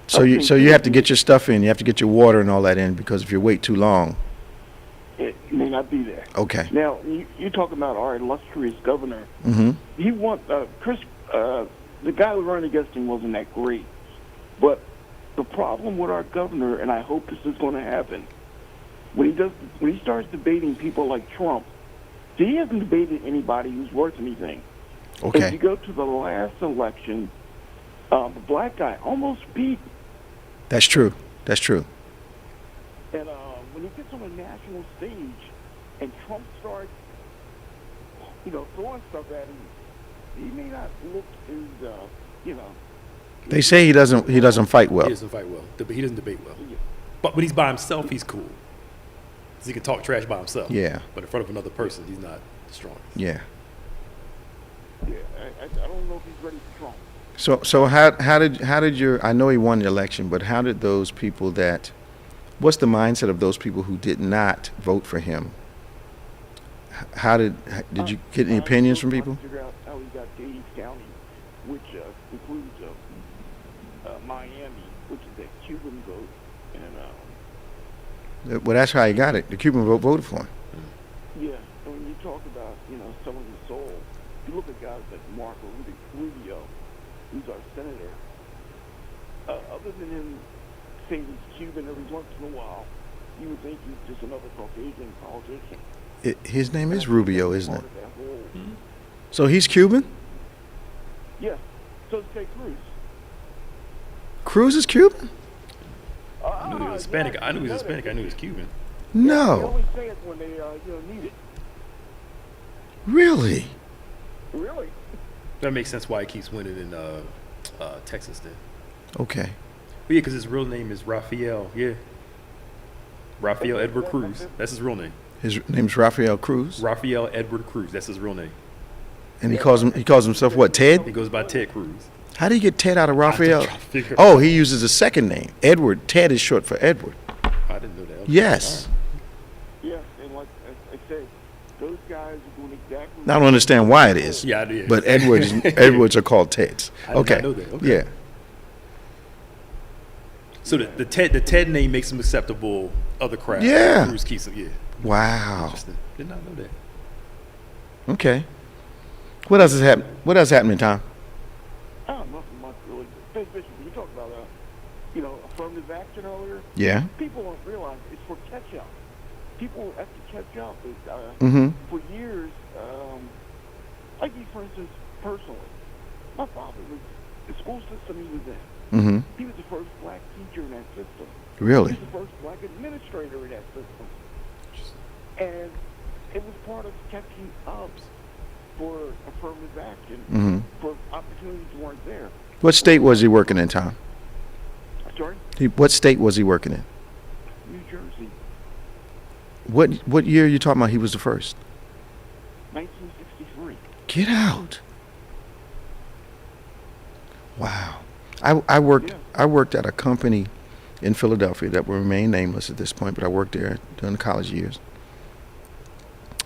Speaker 4: So you have to get your stuff in. You have to get your water and all that in, because if you wait too long.
Speaker 7: It may not be there.
Speaker 4: Okay.
Speaker 7: Now, you talk about our illustrious governor.
Speaker 4: Mm-hmm.
Speaker 7: He the guy who ran against him wasn't that great. But the problem with our governor, and I hope this is going to happen, when he starts debating people like Trump, he hasn't debated anybody who's worth anything.
Speaker 4: Okay.
Speaker 7: If you go to the last election, the black guy almost beat.
Speaker 4: That's true.
Speaker 7: And when he gets on a national stage, and Trump starts, throwing stuff at him, he may not look as,
Speaker 4: They say he doesn't fight well.
Speaker 5: He doesn't fight well. He doesn't debate well. But when he's by himself, he's cool. 'Cause he can talk trash by himself.
Speaker 4: Yeah.
Speaker 5: But in front of another person, he's not strong.
Speaker 4: Yeah.
Speaker 7: Yeah, don't know if he's ready for Trump.
Speaker 4: So how did your, I know he won the election, but how did those people what's the mindset of those people who did not vote for him? How did you get any opinions from people?
Speaker 7: Figure out how he got Dade County, which includes Miami, which is a Cuban vote, and
Speaker 4: Well, that's how he got it. The Cuban vote voted for him.
Speaker 7: yeah. And when you talk about selling the soul, you look at guys like Marco Rubio, who's our senator. Other than him saying he's Cuban every once in a while, you would think he's just another Caucasian politician.
Speaker 4: His name is Rubio, isn't it?
Speaker 7: Mm-hmm.
Speaker 4: So he's Cuban?
Speaker 7: Yeah. So is Ted Cruz.
Speaker 4: Cruz is Cuban?
Speaker 5: I knew he was Hispanic.
Speaker 7: Yeah,
Speaker 5: I knew he was Hispanic. I knew he was Cuban.
Speaker 7: They
Speaker 4: No.
Speaker 7: only say it when they need it.
Speaker 4: Really?
Speaker 7: Really?
Speaker 5: That makes sense why he keeps winning in Texas then.
Speaker 4: Okay.
Speaker 5: But yeah, because his real name is Raphael. Yeah. Raphael Edward Cruz. That's his real name.
Speaker 4: His name's Rafael Cruz,
Speaker 5: Raphael Edward Cruz. That's his real name.
Speaker 4: and he calls himself what? Ted?
Speaker 5: He goes by Ted Cruz.
Speaker 4: How do you get Ted out of Rafael?
Speaker 5: trying to figure it
Speaker 4: Oh, he uses a second name, Edward. Ted is short for Edward.
Speaker 5: I didn't know that. Okay.
Speaker 4: Yes.
Speaker 7: Yeah, and like I said, those guys are doing exactly.
Speaker 4: I don't understand why it is.
Speaker 5: Yeah, I did.
Speaker 4: But Edwards are called Teds.
Speaker 5: I did
Speaker 4: Okay.
Speaker 5: not know that. Okay.
Speaker 4: Yeah.
Speaker 5: So the Ted name makes him acceptable. Other crowd.
Speaker 4: Yeah.
Speaker 5: Cruz keeps him. Yeah.
Speaker 4: Wow.
Speaker 5: Interesting. Did not know that.
Speaker 4: Okay. What else is happening? What else happening, Tom?
Speaker 7: Nothing much really. Especially when you talk about affirmative action earlier.
Speaker 4: Yeah.
Speaker 7: People don't realize it's for catch up. People have to catch up.
Speaker 4: Mm-hmm.
Speaker 7: For years, like me, for instance, personally, my father was the school system he was in.
Speaker 4: Mm-hmm.
Speaker 7: He was the first black teacher in that system.
Speaker 4: Really?
Speaker 7: He was the first black administrator in that system. And it was part of catching up for affirmative action
Speaker 4: Mm-hmm.
Speaker 7: for opportunities weren't there.
Speaker 4: What state was he working in, Tom?
Speaker 7: Sorry?
Speaker 4: What state was he working in?
Speaker 7: New Jersey,
Speaker 4: What year are you talking about he was the first?
Speaker 7: 1963.
Speaker 4: Get out. Wow. I worked at a company in Philadelphia that will remain nameless at this point, but I worked there during the college years.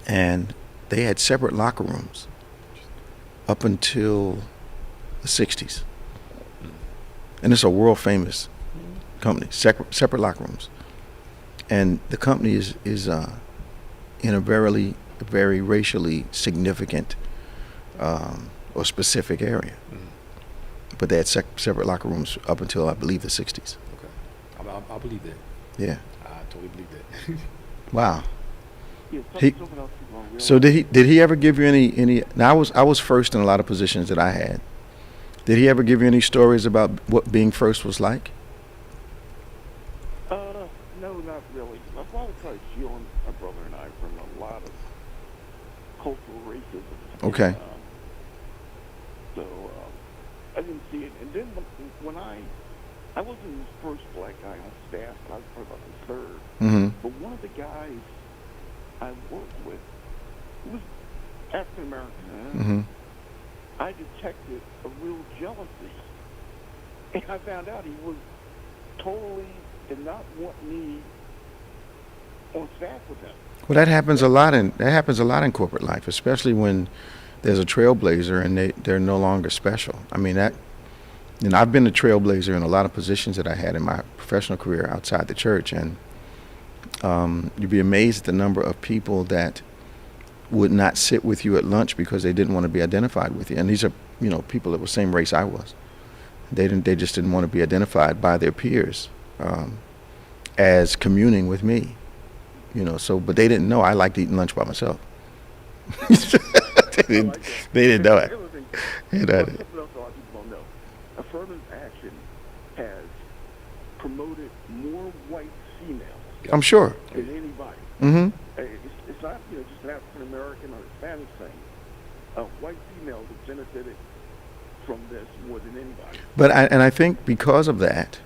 Speaker 4: And they had separate locker rooms up until the 60s. And it's a world famous company, separate locker rooms. And the company is in a very racially significant or specific area. But they had separate locker rooms up until, I believe, the 60s.
Speaker 5: Okay. I believe that.
Speaker 4: Yeah.
Speaker 5: I totally believe that.
Speaker 4: Wow.
Speaker 7: Yeah,
Speaker 4: He-
Speaker 7: something else people don't realize.
Speaker 4: So did he ever give you any? Now I was first in a lot of positions that I had. Did he ever give you any stories about what being first was like?
Speaker 7: No, not really. My father tried shielding my brother and I from a lot of cultural racism.
Speaker 4: Okay.
Speaker 7: So I didn't see it. And then when I wasn't the first black guy on staff, I was probably about the third.
Speaker 4: Mm-hmm.
Speaker 7: But one of the guys I worked with, who was African American,
Speaker 4: Mm-hmm.
Speaker 7: I detected a real jealousy. And I found out he was totally did not want me on staff with him.
Speaker 4: Well, that happens a lot in corporate life, especially when there's a trailblazer and they're no longer special. I mean I've been a trailblazer in a lot of positions that I had in my professional career outside the church, and you'd be amazed at the number of people that would not sit with you at lunch because they didn't want to be identified with you. And these are, people that were the same race I was. They just didn't want to be identified by their peers as communing with me. But they didn't know I liked eating lunch by myself. they didn't know it.
Speaker 7: Something else a lot of people don't know. Affirmative action has promoted more white females
Speaker 4: I'm sure.
Speaker 7: than anybody.
Speaker 4: Mm-hmm.
Speaker 7: It's not just an African American or Hispanic thing. White females have benefited from this more than anybody.
Speaker 4: But I think because of that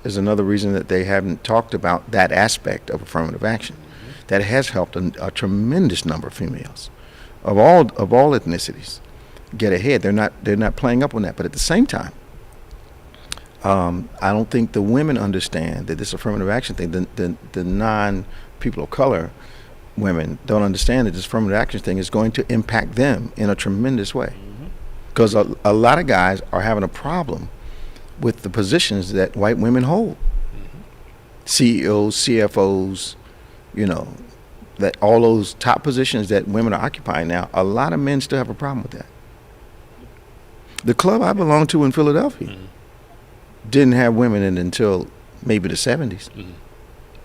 Speaker 4: is another reason that they haven't talked about that aspect of affirmative action. That has helped a tremendous number of females of all ethnicities get ahead. They're not playing up on that. But at the same time, I don't think the women understand that this affirmative action thing, the non-people of color women don't understand that this affirmative action thing is going to impact them in a tremendous way. Because a lot of guys are having a problem with the positions that white women hold. CEOs, CFOs, that all those top positions that women are occupying now, a lot of men still have a problem with that. The club I belong to in Philadelphia didn't have women in until maybe the 70s.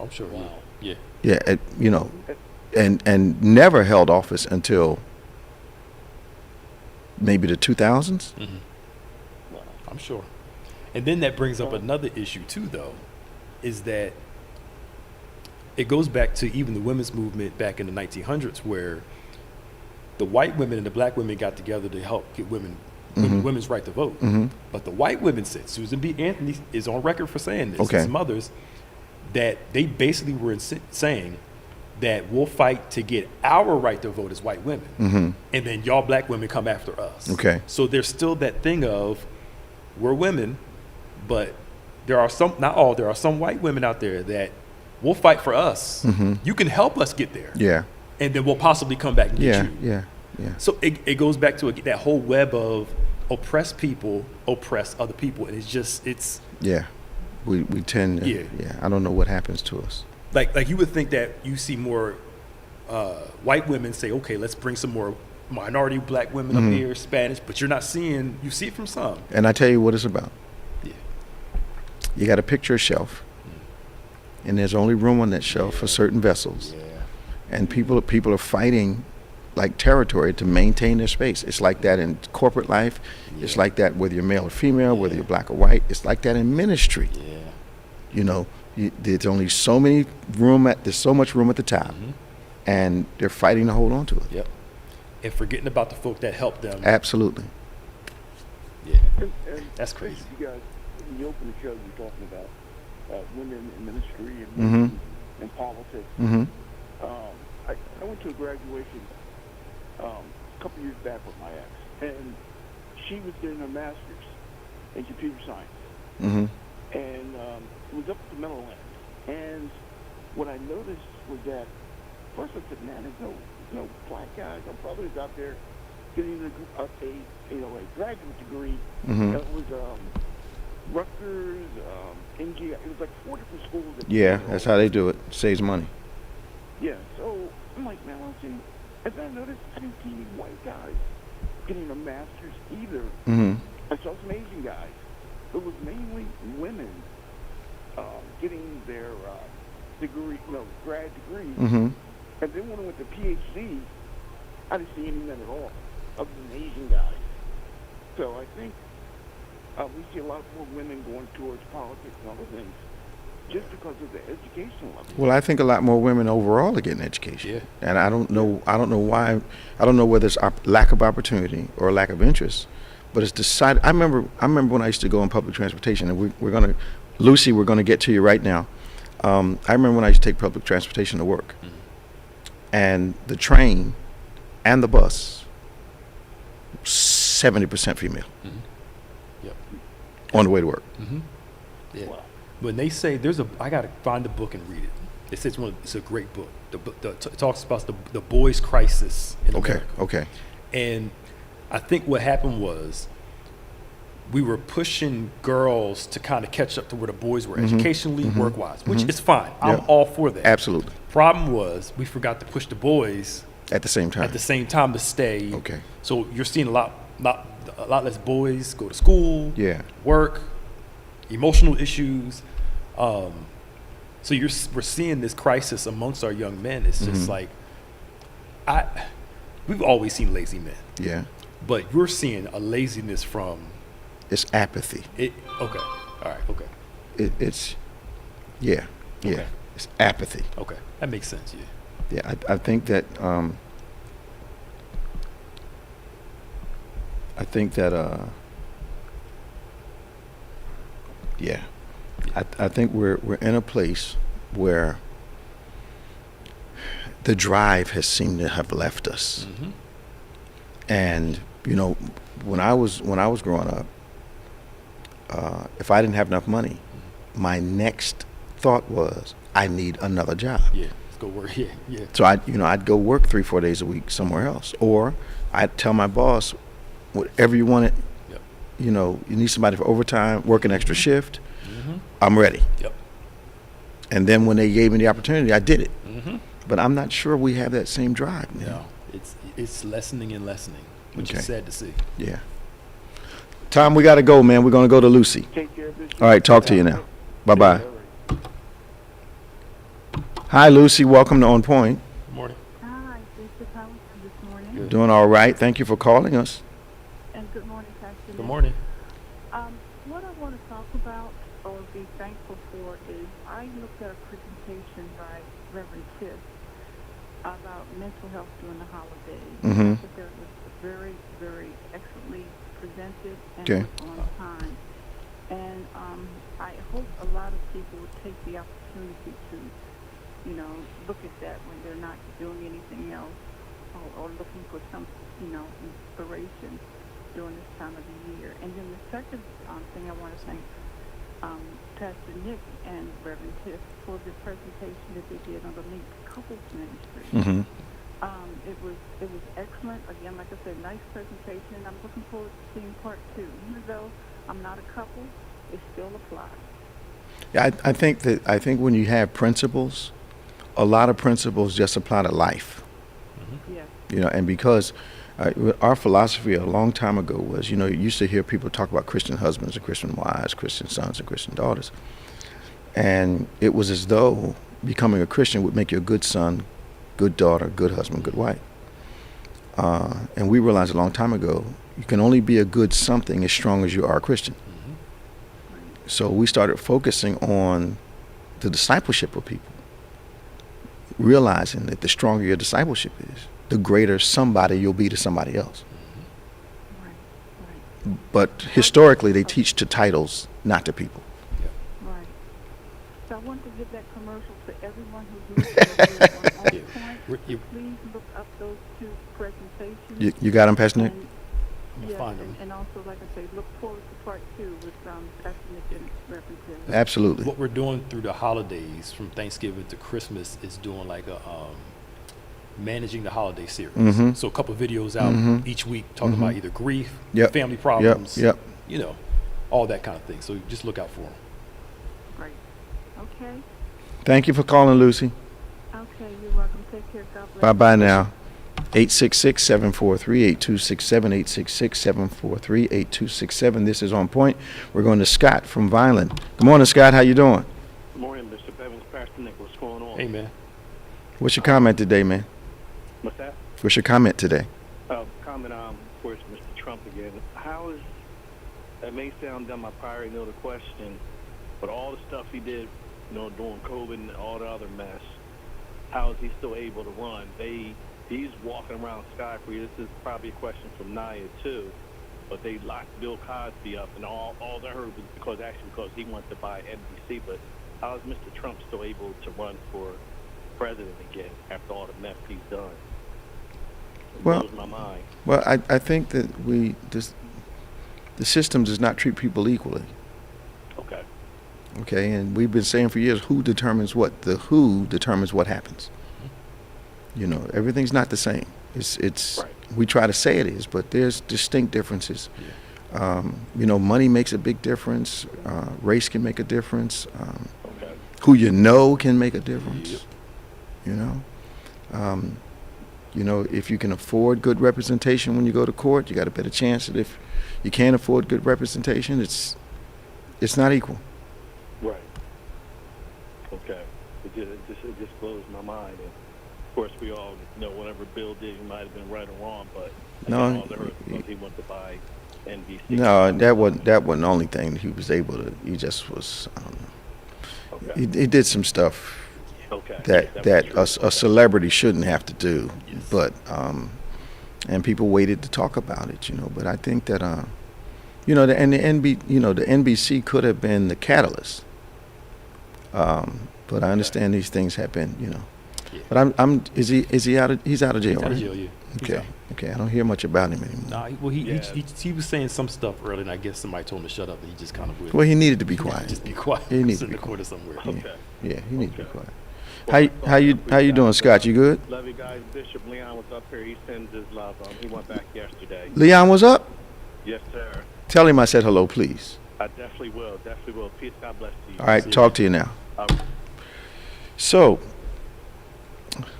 Speaker 5: I'm sure. Wow. Yeah.
Speaker 4: Yeah, and never held office until maybe the 2000s.
Speaker 5: I'm sure. And then that brings up another issue too, though, is that it goes back to even the women's movement back in the 1900s, where the white women and the black women got together to help get women's right to vote. But the white women said, Susan B. Anthony is on record for saying this, his mothers, that they basically were saying that we'll fight to get our right to vote as white women, and then y'all black women come after us.
Speaker 4: Okay.
Speaker 5: So there's still that thing of we're women, but there are some, not all, there are some white women out there that will fight for us. You can help us get there.
Speaker 4: Yeah.
Speaker 5: And then we'll possibly come back and get you.
Speaker 4: Yeah.
Speaker 5: So it goes back to that whole web of oppressed people oppress other people, and it's
Speaker 4: yeah. We tend to, I don't know what happens to us.
Speaker 5: Like you would think that you see more white women say, okay, let's bring some more minority black women up here, Spanish, but you see it from some.
Speaker 4: And I tell you what it's about.
Speaker 5: Yeah.
Speaker 4: You got to picture a shelf, and there's only room on that shelf for certain vessels.
Speaker 5: Yeah.
Speaker 4: And people are fighting like territory to maintain their space. It's like that in corporate life. Yeah. It's like that whether you're male or female, whether you're black or white. It's like that in ministry. Yeah. There's only so much room at the top, and they're fighting to hold on to it.
Speaker 5: Yep. And forgetting about the folk that helped them.
Speaker 4: Absolutely.
Speaker 5: Yeah.
Speaker 7: And
Speaker 5: that's crazy.
Speaker 7: You guys, when you open the show, you're talking about women in ministry and women in politics. I went to a graduation a couple years back with my ex, and she was getting her master's in computer science. And it was up at the Meadowlands. And what I noticed was that, first I said, man, there's no black guys, no brothers out there getting a graduate degree. And it was Rutgers, NG, it was like 4 different schools.
Speaker 4: That's how they do it. Saves money.
Speaker 7: Yeah, so I'm like, man, and then I noticed I didn't see any white guys getting a master's either. I saw some Asian guys. It was mainly women getting their degree, grad degrees. And then when I went to PhD, I didn't see any men at all, other than Asian guys. So I think we see a lot more women going towards politics and other things just because of the education level.
Speaker 4: Well, I think a lot more women overall are getting education.
Speaker 5: Yeah.
Speaker 4: And I don't know why. I don't know whether it's lack of opportunity or lack of interest, but it's decided. I remember when I used to go on public transportation, and we're going to get to you right now. I remember when I used to take public transportation to work, and the train and the bus, 70% female.
Speaker 5: Yep.
Speaker 4: On the way to work.
Speaker 5: Yeah. Wow. When they say I gotta find the book and read it. It says it's a great book. It talks about the boys' crisis in America.
Speaker 4: Okay.
Speaker 5: And I think what happened was we were pushing girls to kind of catch up to where the boys were educationally, work-wise, which is fine. I'm all for that.
Speaker 4: Absolutely.
Speaker 5: Problem was we forgot to push the boys
Speaker 4: at the same time
Speaker 5: to stay.
Speaker 4: Okay.
Speaker 5: So you're seeing a lot less boys go to school, work, emotional issues. So we're seeing this crisis amongst our young men. It's just like we've always seen lazy men.
Speaker 4: Yeah.
Speaker 5: But you're seeing a laziness from.
Speaker 4: It's apathy.
Speaker 5: Okay. All right. Okay.
Speaker 4: It's
Speaker 5: Okay.
Speaker 4: It's apathy.
Speaker 5: Okay. That makes sense. Yeah.
Speaker 4: Yeah. I think that I think we're in a place where the drive has seemed to have left us, and You know, when I was growing up, if I didn't have enough money, my next thought was, I need another job.
Speaker 5: Yeah, let's go work. Yeah, yeah.
Speaker 4: So I'd go work 3-4 days a week somewhere else, or I'd tell my boss, whatever you wanted.
Speaker 5: Yep.
Speaker 4: You know, you need somebody for overtime, work an extra shift. I'm ready.
Speaker 5: Yep.
Speaker 4: And then when they gave me the opportunity, I did it.
Speaker 5: Mm-hmm.
Speaker 4: But I'm not sure we have that same drive now.
Speaker 5: No, it's lessening and lessening, which is sad to see.
Speaker 4: Yeah. Tom, we got to go, man. We're going to go to Lucy.
Speaker 7: Take care of this.
Speaker 4: All right, talk to you now. Bye-bye. Hi, Lucy. Welcome to On Point.
Speaker 5: Good morning.
Speaker 8: Hi, Bishop. How are you this morning?
Speaker 5: Good.
Speaker 4: Doing all right. Thank you for calling us.
Speaker 8: And good morning, Pastor.
Speaker 5: Good
Speaker 8: Nick.
Speaker 5: morning.
Speaker 8: What I want to talk about or be thankful for is I looked at a presentation by Reverend Tiff about mental health during the holidays.
Speaker 4: Mm-hmm.
Speaker 8: I thought that was very, very excellently presented and
Speaker 4: Okay.
Speaker 8: was on time. And I hope a lot of people would take the opportunity to, look at that when they're not doing anything else or looking for some, inspiration during this time of the year. And then the second thing I want to thank Pastor Nick and Reverend Tiff for the presentation that they did on the linked couples ministry.
Speaker 4: Mm-hmm.
Speaker 8: It was excellent. Again, like I said, nice presentation, and I'm looking forward to seeing part 2. Even though I'm not a couple, it still applies.
Speaker 4: Yeah, I think when you have principles, a lot of principles just apply to life.
Speaker 8: Yes.
Speaker 4: And because our philosophy a long time ago was, you used to hear people talk about Christian husbands and Christian wives, Christian sons and Christian daughters. And it was as though becoming a Christian would make you a good son, good daughter, good husband, good wife. And we realized a long time ago, you can only be a good something as strong as you are a Christian. So we started focusing on the discipleship of people, realizing that the stronger your discipleship is, the greater somebody you'll be to somebody else.
Speaker 8: Right.
Speaker 4: But historically, they teach to titles, not to people.
Speaker 8: Right. So I want to give that commercial to everyone who's listening on OnPointe. Please look up those 2 presentations.
Speaker 4: You got them, Pastor Nick?
Speaker 8: Yes,
Speaker 5: find them.
Speaker 8: and also, like I say, look forward to part 2 with Pastor Nick and Reverend Tiff.
Speaker 4: Absolutely.
Speaker 5: What we're doing through the holidays, from Thanksgiving to Christmas, is doing like a managing the holiday series.
Speaker 4: Mm-hmm.
Speaker 5: So a couple of videos out each week talking about either grief, family problems,
Speaker 4: Yep.
Speaker 5: All that kind of thing. So just look out for them.
Speaker 8: Great. Okay.
Speaker 4: Thank you for calling, Lucy.
Speaker 8: Okay, you're welcome. Take care. God bless.
Speaker 4: Bye-bye now. 866-743-8267, 866-743-8267. This is On Point. We're going to Scott from Vineland. Good morning, Scott. How you doing?
Speaker 9: Good morning, Bishop Evans, Pastor Nick. What's going on?
Speaker 5: Hey, man.
Speaker 4: What's your comment today, man?
Speaker 9: What's that?
Speaker 4: What's your comment today?
Speaker 9: Comment on, of course, Mr. Trump again. How is, it may sound dumb, I probably know the question, but all the stuff he did, during COVID and all the other mess, how is he still able to run? He's walking around scot-free. This is probably a question from Naya, too. But they locked Bill Cosby up, and all they heard was because he wanted to buy NBC. But how is Mr. Trump still able to run for president again after all the mess he's done? It blows my mind.
Speaker 4: Well, I think that the system does not treat people equally. Okay, and we've been saying for years, who determines what? The who determines what happens. Everything's not the same. It's
Speaker 9: right.
Speaker 4: We try to say it is, but there's distinct differences. Money makes a big difference. Race can make a difference. Who can make a difference. If you can afford good representation when you go to court, you got a better chance that if you can't afford good representation, it's not equal.
Speaker 9: Right. Okay. It just blows my mind. And of course, we all know whatever Bill did, he might have been right or wrong, but
Speaker 4: No,
Speaker 9: he wanted to buy NBC.
Speaker 4: No, that wasn't the only thing he was able to. He just was. I don't know.
Speaker 9: Okay.
Speaker 4: He did some stuff
Speaker 9: Okay.
Speaker 4: that a celebrity shouldn't have to do, but and people waited to talk about it, But I think that the NBC could have been the catalyst. But I understand these things have been, But he's out of jail,
Speaker 5: He's out
Speaker 4: right?
Speaker 5: of jail, yeah.
Speaker 4: Okay. I don't hear much about him anymore.
Speaker 5: Nah, he was saying some stuff earlier, and I guess somebody told him to shut up, and he just kind of would.
Speaker 4: Well, he needed to be quiet.
Speaker 5: Just be quiet.
Speaker 4: He needed to
Speaker 5: in
Speaker 4: be
Speaker 5: the corner somewhere.
Speaker 9: Okay.
Speaker 4: Yeah, he needs to be quiet. How you doing, Scott? You good?
Speaker 9: Love you guys. Bishop Leon was up here. He sends his love. He went back yesterday.
Speaker 4: Leon was up?
Speaker 9: Yes, sir.
Speaker 4: Tell him I said hello, please.
Speaker 9: I definitely will. Peace. God bless you.
Speaker 4: All right, talk to you now. So,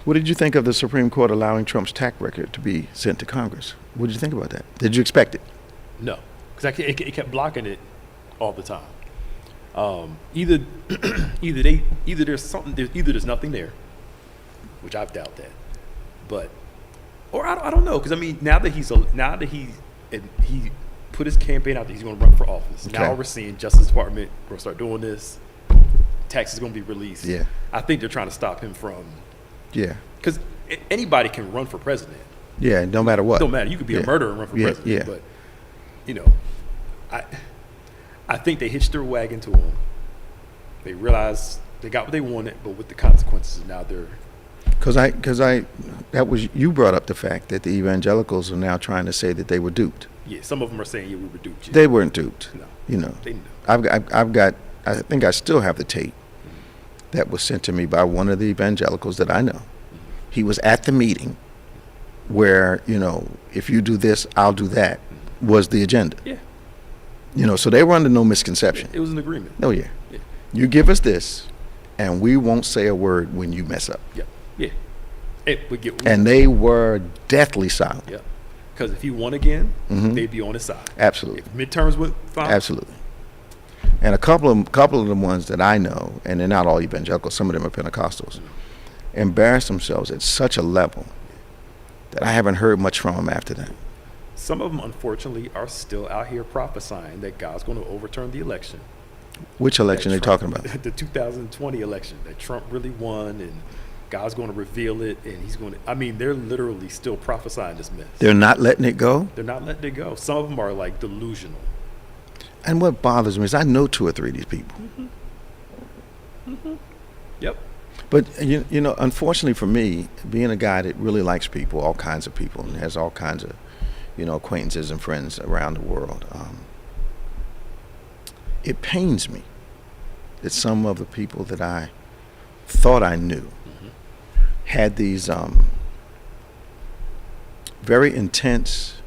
Speaker 4: what did you think of the Supreme Court allowing Trump's tax record to be sent to Congress? What did you think about that? Did you expect it?
Speaker 5: No, because it kept blocking it all the time. Either there's nothing there, which I doubt that, or I don't know, because I mean now that he put his campaign out that he's going to run for office. Okay. Now we're seeing Justice Department going to start doing this. Tax is going to be released.
Speaker 4: Yeah, I
Speaker 5: think they're trying to stop him from.
Speaker 4: Yeah,
Speaker 5: because anybody can run for president.
Speaker 4: Yeah, no matter what.
Speaker 5: Don't matter. You could be a murderer and run for president.
Speaker 4: Yeah.
Speaker 5: But I think they hitched their wagon to him. They realized they got what they wanted, but with the consequences, now they're.
Speaker 4: You brought up the fact that the evangelicals are now trying to say that they were duped.
Speaker 5: Yeah, some of them are saying we were duped. Yeah.
Speaker 4: They weren't duped.
Speaker 5: No. They knew.
Speaker 4: I think I still have the tape that was sent to me by one of the evangelicals that I know. He was at the meeting where, if you do this, I'll do that, was the agenda.
Speaker 5: Yeah.
Speaker 4: So they were under no misconception.
Speaker 5: It was an agreement.
Speaker 4: Oh, yeah. You give us this, and we won't say a word when you mess up.
Speaker 5: Yeah.
Speaker 4: And they were deathly silent.
Speaker 5: Yeah. Because if he won again, they'd be on his side.
Speaker 4: Absolutely.
Speaker 5: If midterms went fine.
Speaker 4: Absolutely. And a couple of the ones that I know, and they're not all evangelicals, some of them are Pentecostals, embarrassed themselves at such a level that I haven't heard much from them after that.
Speaker 5: Some of them, unfortunately, are still out here prophesying that God's going to overturn the election.
Speaker 4: Which election are they talking about?
Speaker 5: The 2020 election, that Trump really won, and God's going to reveal it, and he's going to. They're literally still prophesying this mess.
Speaker 4: They're not letting it go?
Speaker 5: They're not letting it go. Some of them are like delusional.
Speaker 4: And what bothers me is I know 2 or 3 of these people.
Speaker 5: Yep.
Speaker 4: But, unfortunately for me, being a guy that really likes people, all kinds of people, and has all kinds of, acquaintances and friends around the world, it pains me that some of the people that I thought I knew had these very intense,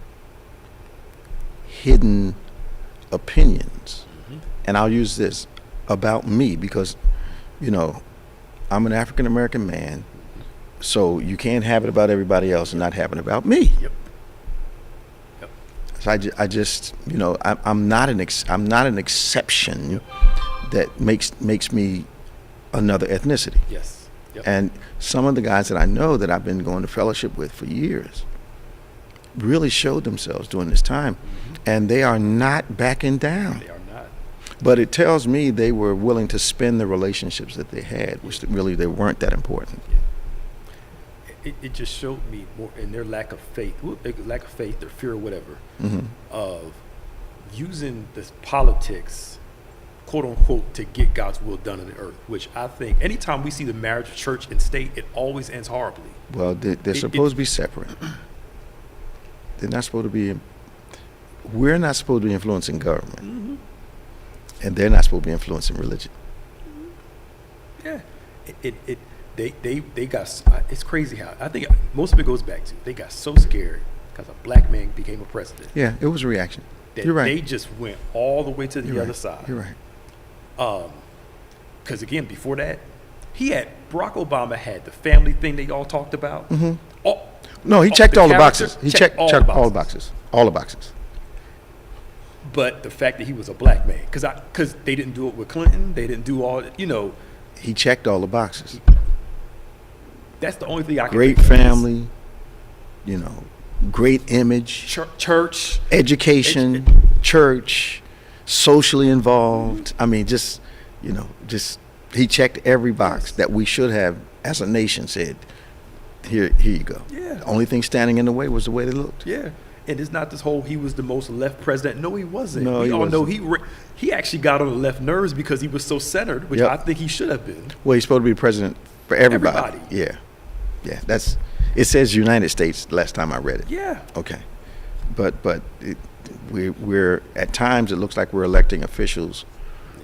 Speaker 4: hidden opinions, and I'll use this about me because, I'm an African American man, so you can't have it about everybody else and not have it about me.
Speaker 5: Yep.
Speaker 4: So I just, I'm not an exception that makes me another ethnicity.
Speaker 5: Yes. Yep.
Speaker 4: And some of the guys that I know that I've been going to fellowship with for years really showed themselves during this time, and they are not backing down.
Speaker 5: They are not.
Speaker 4: But it tells me they were willing to spend the relationships that they had, which really they weren't that important.
Speaker 5: It just showed me more in their lack of faith, their fear or whatever, of using this politics, quote unquote, to get God's will done on the earth, which I think anytime we see the marriage of church and state, it always ends horribly.
Speaker 4: Well, they're supposed to be separate. They're not supposed to be, we're not supposed to be influencing government. And they're not supposed to be influencing religion.
Speaker 5: Yeah. They got, it's crazy how, I think most of it goes back to, they got so scared because a black man became a president.
Speaker 4: Yeah, it was a reaction.
Speaker 5: You're right. They just went all the way to the other side.
Speaker 4: You're right.
Speaker 5: Because again, before that, Barack Obama had the family thing they all talked about.
Speaker 4: No, he checked all the boxes. He checked all the boxes. All the boxes.
Speaker 5: But the fact that he was a black man, because they didn't do it with Clinton, they didn't do all,
Speaker 4: He checked all the boxes.
Speaker 5: That's the only thing I can
Speaker 4: Great family, great image.
Speaker 5: Church.
Speaker 4: Education, church, socially involved. He checked every box that we should have, as a nation, said, here you go.
Speaker 5: Yeah.
Speaker 4: The only thing standing in the way was the way they looked.
Speaker 5: Yeah. And it's not this whole he was the most left president. No, he wasn't.
Speaker 4: No,
Speaker 5: we
Speaker 4: he
Speaker 5: all
Speaker 4: wasn't.
Speaker 5: know he actually got on the left nerves because he was so centered, which I think he should have been.
Speaker 4: Well, he's supposed to be president for everybody. Yeah. It says United States last time I read it.
Speaker 5: Yeah.
Speaker 4: Okay. But we're at times it looks like we're electing officials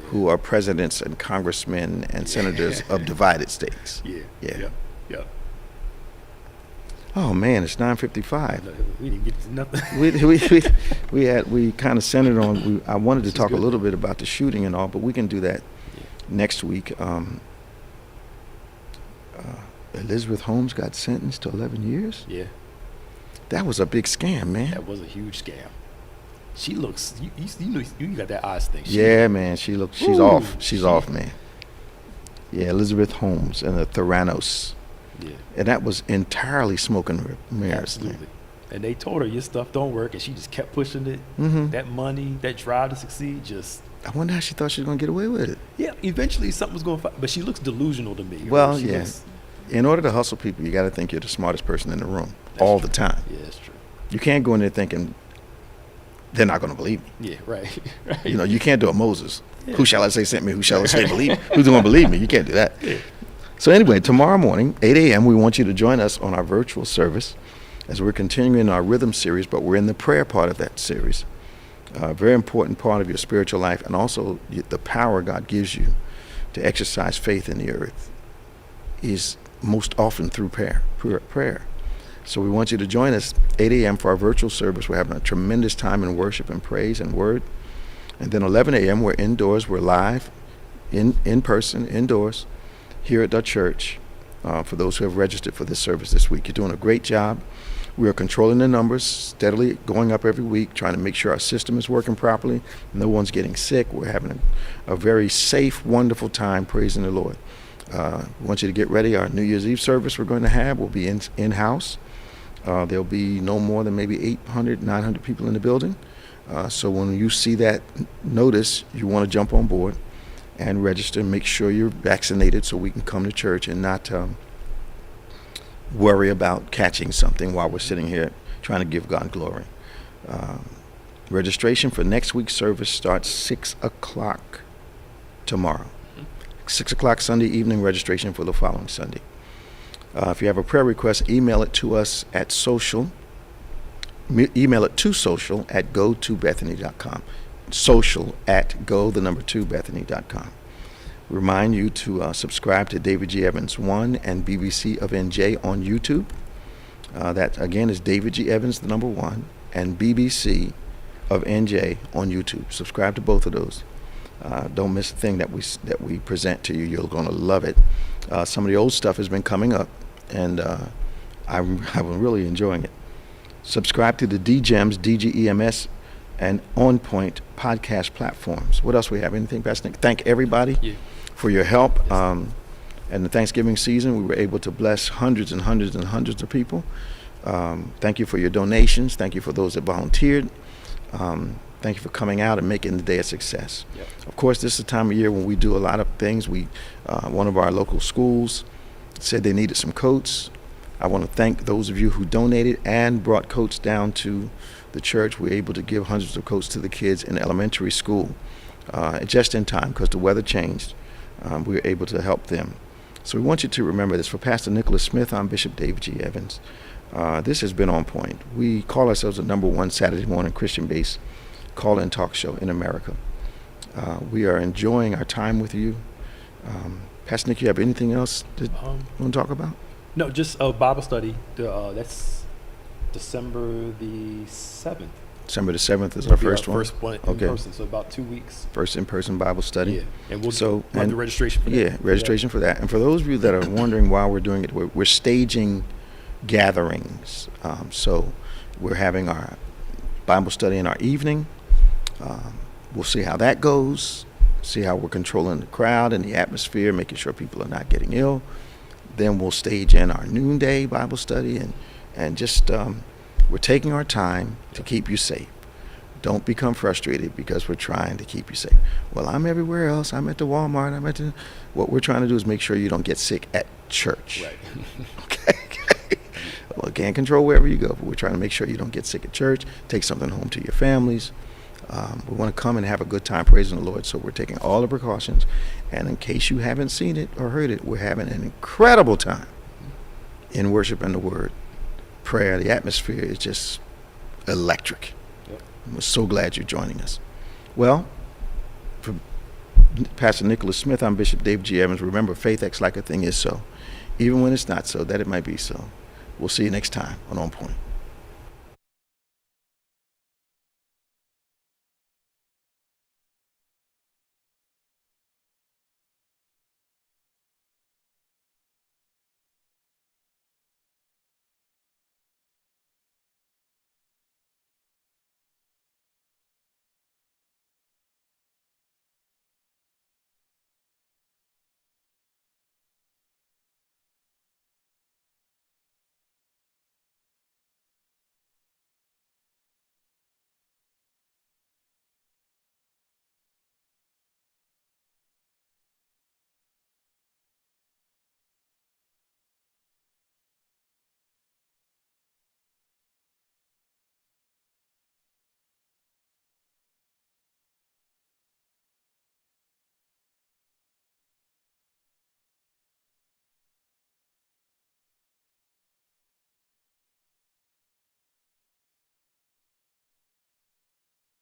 Speaker 4: who are presidents and congressmen and senators of divided states.
Speaker 5: Yeah.
Speaker 4: Oh man, it's 9:55.
Speaker 5: We didn't get to nothing.
Speaker 4: we kind of centered on. I wanted to talk a little bit about the shooting and all, but we can do that next week. Elizabeth Holmes got sentenced to 11 years.
Speaker 5: Yeah.
Speaker 4: That was a big scam, man.
Speaker 5: That was a huge scam. She looks. You know you got that eyes thing.
Speaker 4: Man. She's off. She's off, man. Yeah, Elizabeth Holmes and the Theranos.
Speaker 5: Yeah.
Speaker 4: And that was entirely smoke and mirrors.
Speaker 5: Absolutely. And they told her your stuff don't work, and she just kept pushing it.
Speaker 4: Mm-hmm.
Speaker 5: That money, that drive to succeed, just.
Speaker 4: I wonder how she thought she was gonna get away with it.
Speaker 5: Yeah, eventually something was going to. But she looks delusional to me.
Speaker 4: Well, in order to hustle people, you got to think you're the smartest person in the room all the time.
Speaker 5: Yeah, that's true.
Speaker 4: You can't go in there thinking they're not going to believe me.
Speaker 5: Yeah, right.
Speaker 4: You know, you can't do a Moses. Yeah. Who shall I say sent me? Who shall I say believe me? Who's going to believe me? You can't do that.
Speaker 5: Yeah.
Speaker 4: So anyway, tomorrow morning, 8 a.m., we want you to join us on our virtual service as we're continuing our rhythm series, but we're in the prayer part of that series. A very important part of your spiritual life, and also the power God gives you to exercise faith in the earth is most often through prayer. So we want you to join us 8 a.m. for our virtual service. We're having a tremendous time in worship and praise and word. And then 11 a.m. we're indoors. We're live, in person, indoors, here at the church. For those who have registered for this service this week, you're doing a great job. We are controlling the numbers, steadily going up every week, trying to make sure our system is working properly. No one's getting sick. We're having a very safe, wonderful time praising the Lord. We want you to get ready. Our New Year's Eve service we're going to have will be in-house. There'll be no more than maybe 800, 900 people in the building. So when you see that notice, you want to jump on board and register. Make sure you're vaccinated so we can come to church and not worry about catching something while we're sitting here trying to give God glory. Registration for next week's service starts 6 o'clock tomorrow. 6 o'clock Sunday evening, registration for the following Sunday. If you have a prayer request, email it to us at social@go2bethany.com. social@go2bethany.com. Remind you to subscribe to David G. Evans 1 and BBC of NJ on YouTube. That again is David G. Evans, the number 1, and BBC of NJ on YouTube. Subscribe to both of those. Don't miss a thing that we present to you. You're going to love it. Some of the old stuff has been coming up, and I'm really enjoying it. Subscribe to the DGEMS, DGEMS, and OnPointe podcast platforms. What else we have? Anything, Pastor Nick? Thank everybody for your help. And the Thanksgiving season, we were able to bless hundreds and hundreds and hundreds of people. Thank you for your donations. Thank you for those that volunteered. Thank you for coming out and making the day a success.
Speaker 5: Yep.
Speaker 4: Of course, this is the time of year when we do a lot of things. One of our local schools said they needed some coats. I want to thank those of you who donated and brought coats down to the church. We were able to give hundreds of coats to the kids in elementary school just in time because the weather changed. We were able to help them. So we want you to remember this. For Pastor Nicholas Smith, I'm Bishop David G. Evans. This has been On Point. We call ourselves the number 1 Saturday morning Christian-based call-in talk show in America. We are enjoying our time with you. Pastor Nick, you have anything else that you want to talk about?
Speaker 5: No, just a Bible study. That's December the 7th.
Speaker 4: December the 7th is our first one.
Speaker 5: First one in person, so about 2 weeks.
Speaker 4: First in-person Bible study.
Speaker 5: Yeah, and we'll do the registration for that.
Speaker 4: Yeah, registration for that. And for those of you that are wondering why we're doing it, we're staging gatherings. So we're having our Bible study in our evening. We'll see how that goes, see how we're controlling the crowd and the atmosphere, making sure people are not getting ill. Then we'll stage in our noonday Bible study and just we're taking our time to keep you safe. Don't become frustrated because we're trying to keep you safe. Well, I'm everywhere else. I'm at the Walmart. What we're trying to do is make sure you don't get sick at church.
Speaker 5: Right.
Speaker 4: Okay. Well, can't control wherever you go, but we're trying to make sure you don't get sick at church. Take something home to your families. We want to come and have a good time praising the Lord, so we're taking all the precautions. And in case you haven't seen it or heard it, we're having an incredible time in worship and the Word prayer. The atmosphere is just electric.
Speaker 5: Yep.
Speaker 4: We're so glad you're joining us. Well, for Pastor Nicholas Smith, I'm Bishop David G. Evans. Remember, faith acts like a thing is so, even when it's not so, that it might be so. We'll see you next time on On Point.